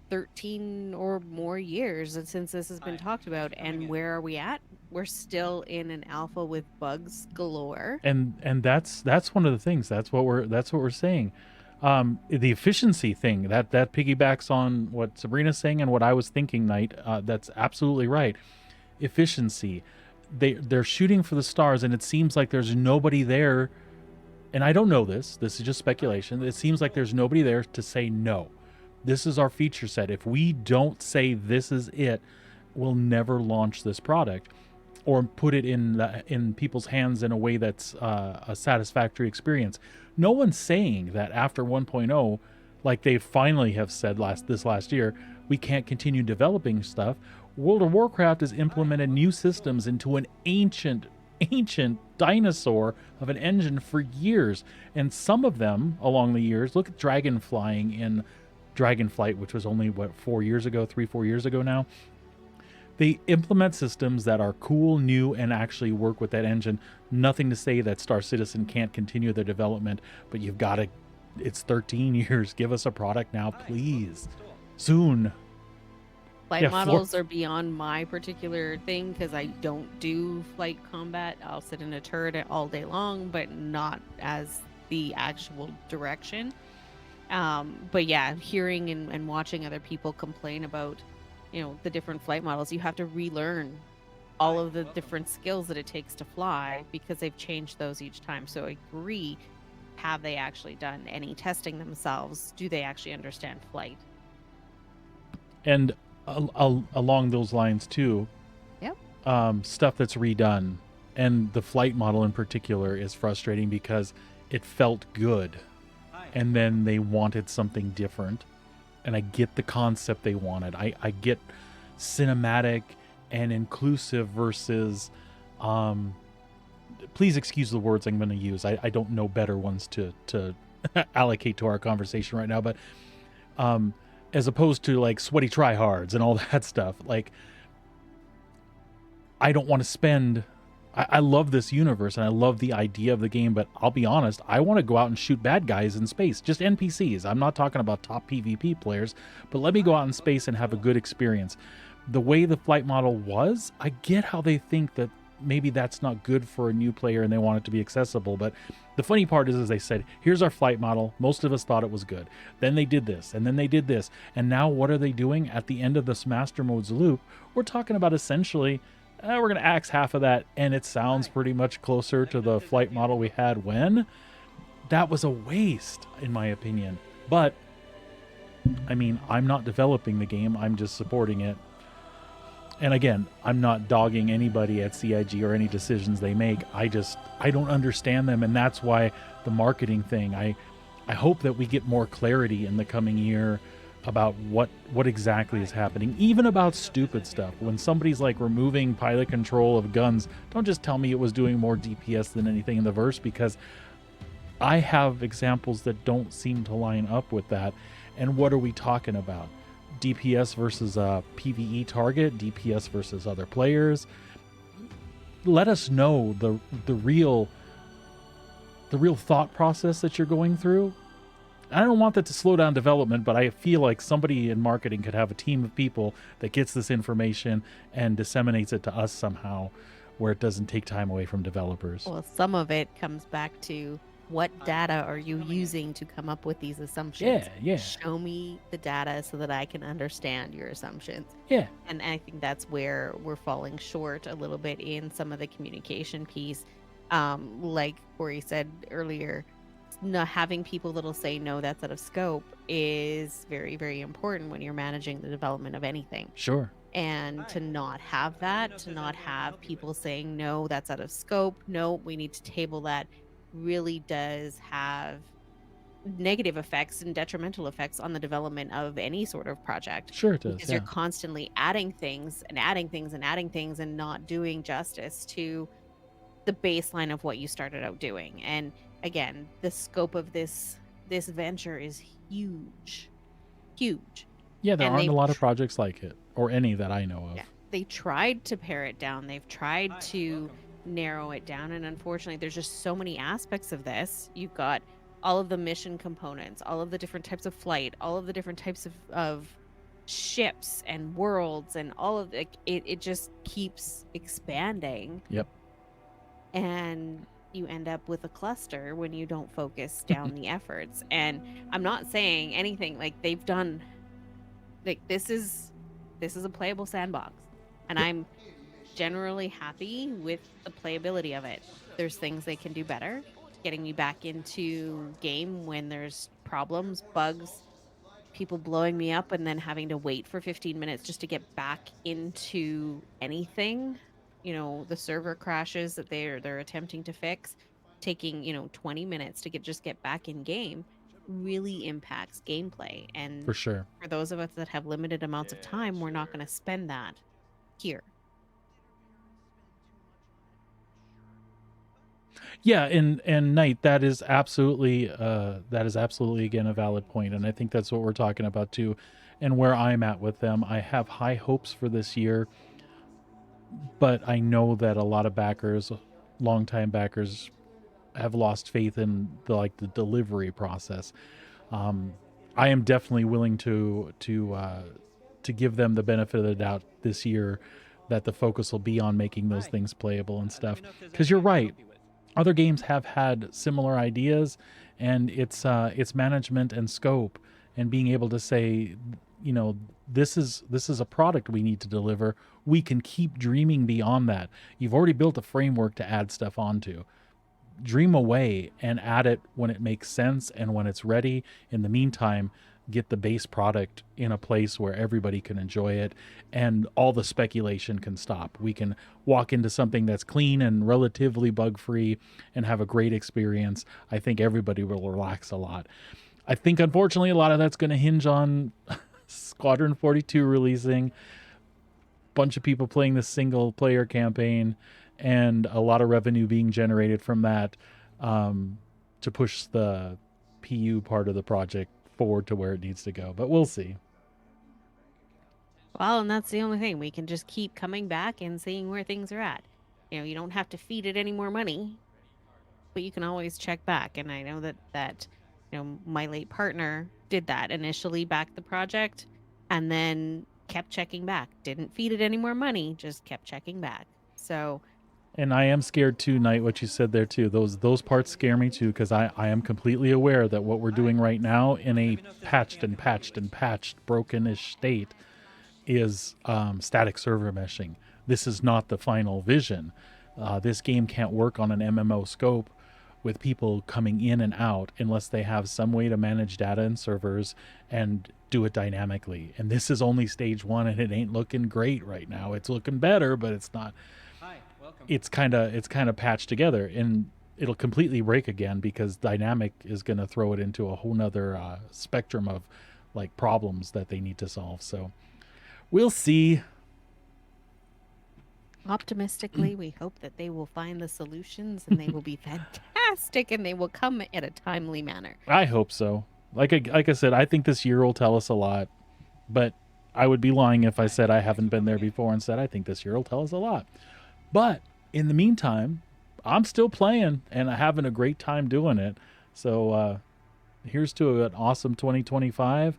13 or more years since this has been Hi, talked thanks about, for coming and in. where are we at? We're still in an alpha with bugs galore. And that's one of the things. That's what we're saying. The efficiency thing that piggybacks on what Sabrina's saying and what I was thinking, Knight. That's absolutely right. Efficiency. They're shooting for the stars, and it seems like there's nobody there. And I don't know this. This is just speculation. It seems like there's nobody there to say no. This is our feature set. If we don't say this is it, we'll never launch this product or put it in people's hands in a way that's a satisfactory experience. No one's saying that after 1.0, like they finally have said this last year, we can't continue developing stuff. World of Warcraft has implemented new systems into an ancient dinosaur of an engine for years, and some of them along the years, look at dragon flying in Dragonflight, which was only 4 years ago, 3-4 years ago now. They implement systems that are cool, new, and actually work with that engine. Nothing to say that Star Citizen can't continue their development, but you've got to, it's 13 years. Give us a product now, Hi, welcome to please. the store. Soon. Flight Yeah, models are beyond my particular thing because I don't do flight combat. I'll sit in a turret all day long, but not as the actual direction. But yeah, hearing and watching other people complain about, the different flight models, you have to relearn all Hi, of the welcome. different skills that it takes to fly because they've changed those each time. So I agree. Have they actually done any testing themselves? Do they actually understand flight? And along those lines too, Yep. stuff that's redone, and the flight model in particular is frustrating because it felt good, Hi, and then they wanted something different. And I get the concept they wanted. I get cinematic and inclusive versus please excuse the words I'm going to use. I don't know better ones to allocate to our conversation right now, but as opposed to like sweaty tryhards and all that stuff. Like, I don't want to spend. I love this universe and I love the idea of the game, but I'll be honest, I want to go out and shoot bad guys in space, just NPCs. I'm not talking about top PvP players, but let me go out in space and have a good experience. The way the flight model was, I get how they think that maybe that's not good for a new player and they want it to be accessible, but the funny part is they said, here's our flight model. Most of us thought it was good. Then they did this, and then they did this. And now what are they doing at the end of this master modes loop? We're talking about essentially, we're going to axe half of that, and it sounds pretty much closer to the flight model we had when. That was a waste, in my opinion. But, I mean, I'm not developing the game. I'm just supporting it. And again, I'm not dogging anybody at CIG or any decisions they make. I don't understand them, and that's why the marketing thing. I hope that we get more clarity in the coming year about what exactly is happening, even about stupid stuff. When somebody's like removing pilot control of guns, don't just tell me it was doing more DPS than anything in the verse, because I have examples that don't seem to line up with that. And what are we talking about? DPS versus a PvE target, DPS versus other players. Let us know the real thought process that you're going through. I don't want that to slow down development, but I feel like somebody in marketing could have a team of people that gets this information and disseminates it to us somehow, where it doesn't take time away from developers. Well, some of it comes back to what data are you using to come up with these assumptions? Yeah. Show me the data so that I can understand your assumptions. Yeah. And I think that's where we're falling short a little bit in some of the communication piece. Like Corey said earlier, not having people that'll say no, that's out of scope is very, very important when you're managing the development of anything. Sure. And to not have that, to not have people saying no, that's out of scope, no, we need to table that, really does have negative effects and detrimental effects on the development of any sort of project. Sure it does. Because Yeah. you're constantly adding things and adding things and adding things and not doing justice to the baseline of what you started out doing. And again, the scope of this venture is huge. Yeah, there And aren't a they've lot of projects like it, or any that I know of. Yeah, they tried to pare it down. They've tried to narrow it down, and unfortunately, there's just so many aspects of this. You've got all of the mission components, all of the different types of flight, all of the different types of ships and worlds, and all of it. It just keeps expanding. Yep. And you end up with a cluster when you don't focus down the efforts. And I'm not saying anything like they've done. Like this is a playable sandbox, and I'm generally happy with the playability of it. There's things they can do better, getting me back into game when there's problems, bugs, people blowing me up, and then having to wait for 15 minutes just to get back into anything. The server crashes that they're attempting to fix, taking 20 minutes to get back in game, really impacts gameplay. And For sure. for those of us that have limited amounts of time, we're not going to spend that here. Yeah, and Knight, that is absolutely again a valid point, and I think that's what we're talking about too, and where I'm at with them. I have high hopes for this year, but I know that a lot of backers, longtime backers, have lost faith in the delivery process. I am definitely willing to give them the benefit of the doubt this year, that the focus will be on making those things playable and stuff. Because you're right, other games have had similar ideas, and it's management and scope, and being able to say, this is a product we need to deliver. We can keep dreaming beyond that. You've already built a framework to add stuff onto. Dream away and add it when it makes sense and when it's ready. In the meantime, get the base product in a place where everybody can enjoy it and all the speculation can stop. We can walk into something that's clean and relatively bug-free and have a great experience. I think everybody will relax a lot. I think, unfortunately, a lot of that's going to hinge on Squadron 42 releasing, bunch of people playing the single-player campaign, and a lot of revenue being generated from that, to push the PU part of the project forward to where it needs to go. But we'll see. Well, and that's the only thing. We can just keep coming back and seeing where things are at. You don't have to feed it any more money, but you can always check back. And I know that my late partner did that, initially backed the project and then kept checking back. Didn't feed it any more money, just kept checking back. So... And I am scared too, Knight, what you said there too. Those parts scare me too, because I am completely aware that what we're doing right now in a patched, broken-ish state is static server meshing. This is not the final vision. This game can't work on an MMO scope with people coming in and out unless they have some way to manage data and servers and do it dynamically. And this is only stage 1, and it ain't looking great right now. It's looking better, but it's not. Hi, welcome. It's kind of patched together, and it'll completely break again because dynamic is going to throw it into a whole nother spectrum of like problems that they need to solve. So we'll see. Optimistically, we hope that they will find the solutions and they will be fantastic and they will come at a timely manner. I hope so. Like I said, I think this year will tell us a lot, but I would be lying if I said I haven't been there before and said I think this year will tell us a lot. But in the meantime, I'm still playing and having a great time doing it. So here's to an awesome 2025.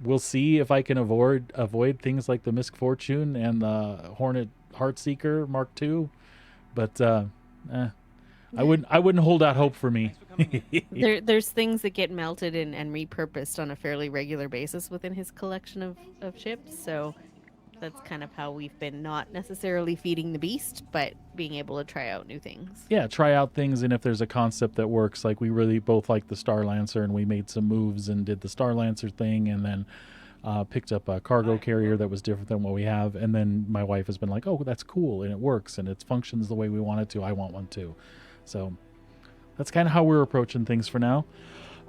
We'll see if I can avoid things like the Misfortune and the Hornet Heartseeker Mark II. But I wouldn't hold out hope for me. Thanks for coming in. There's things that get melted and repurposed on a fairly regular basis within his collection of ships. So that's kind of how we've been not necessarily feeding the beast, but being able to try out new things. Yeah, try out things, and if there's a concept that works, like we really both like the Star Lancer, and we made some moves and did the Star Lancer thing, and then picked up a cargo carrier that was different than what we have, and then my wife has been like, oh, that's cool, and it works, and it functions the way we want it to. I want one too. So that's kind of how we're approaching things for now.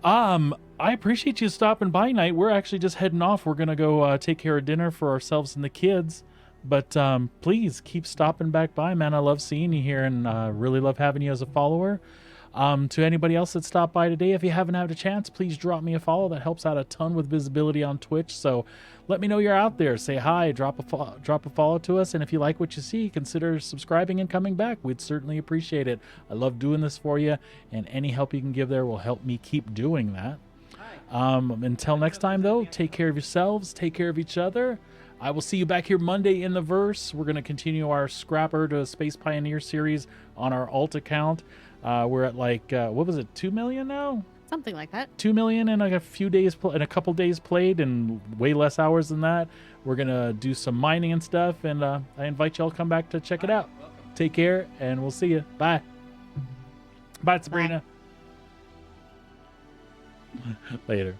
I appreciate you stopping by, Knight. We're actually just heading off. We're going to go take care of dinner for ourselves and the kids. But please keep stopping back by, man. I love seeing you here and really love having you as a follower. To anybody else that stopped by today, if you haven't had a chance, please drop me a follow. That helps out a ton with visibility on Twitch. So let me know you're out there. Say hi, drop a follow to us. And if you like what you see, consider subscribing and coming back. We'd certainly appreciate it. I love doing this for you, and any help you can give there will help me keep doing that. Until next time, though, take care of yourselves, take care of each other. I will see you back here Monday in the verse. We're going to continue our Scrapper to Space Pioneer series on our alt account. We're at like, what was it, 2 million now? Something like that. 2 million in like a few days, in a couple days played, and way less hours than that. We're going to do some mining and stuff, and I invite y'all to come back to check it out. Welcome. Take care, and we'll see you. Bye. Bye, Sabrina. Later.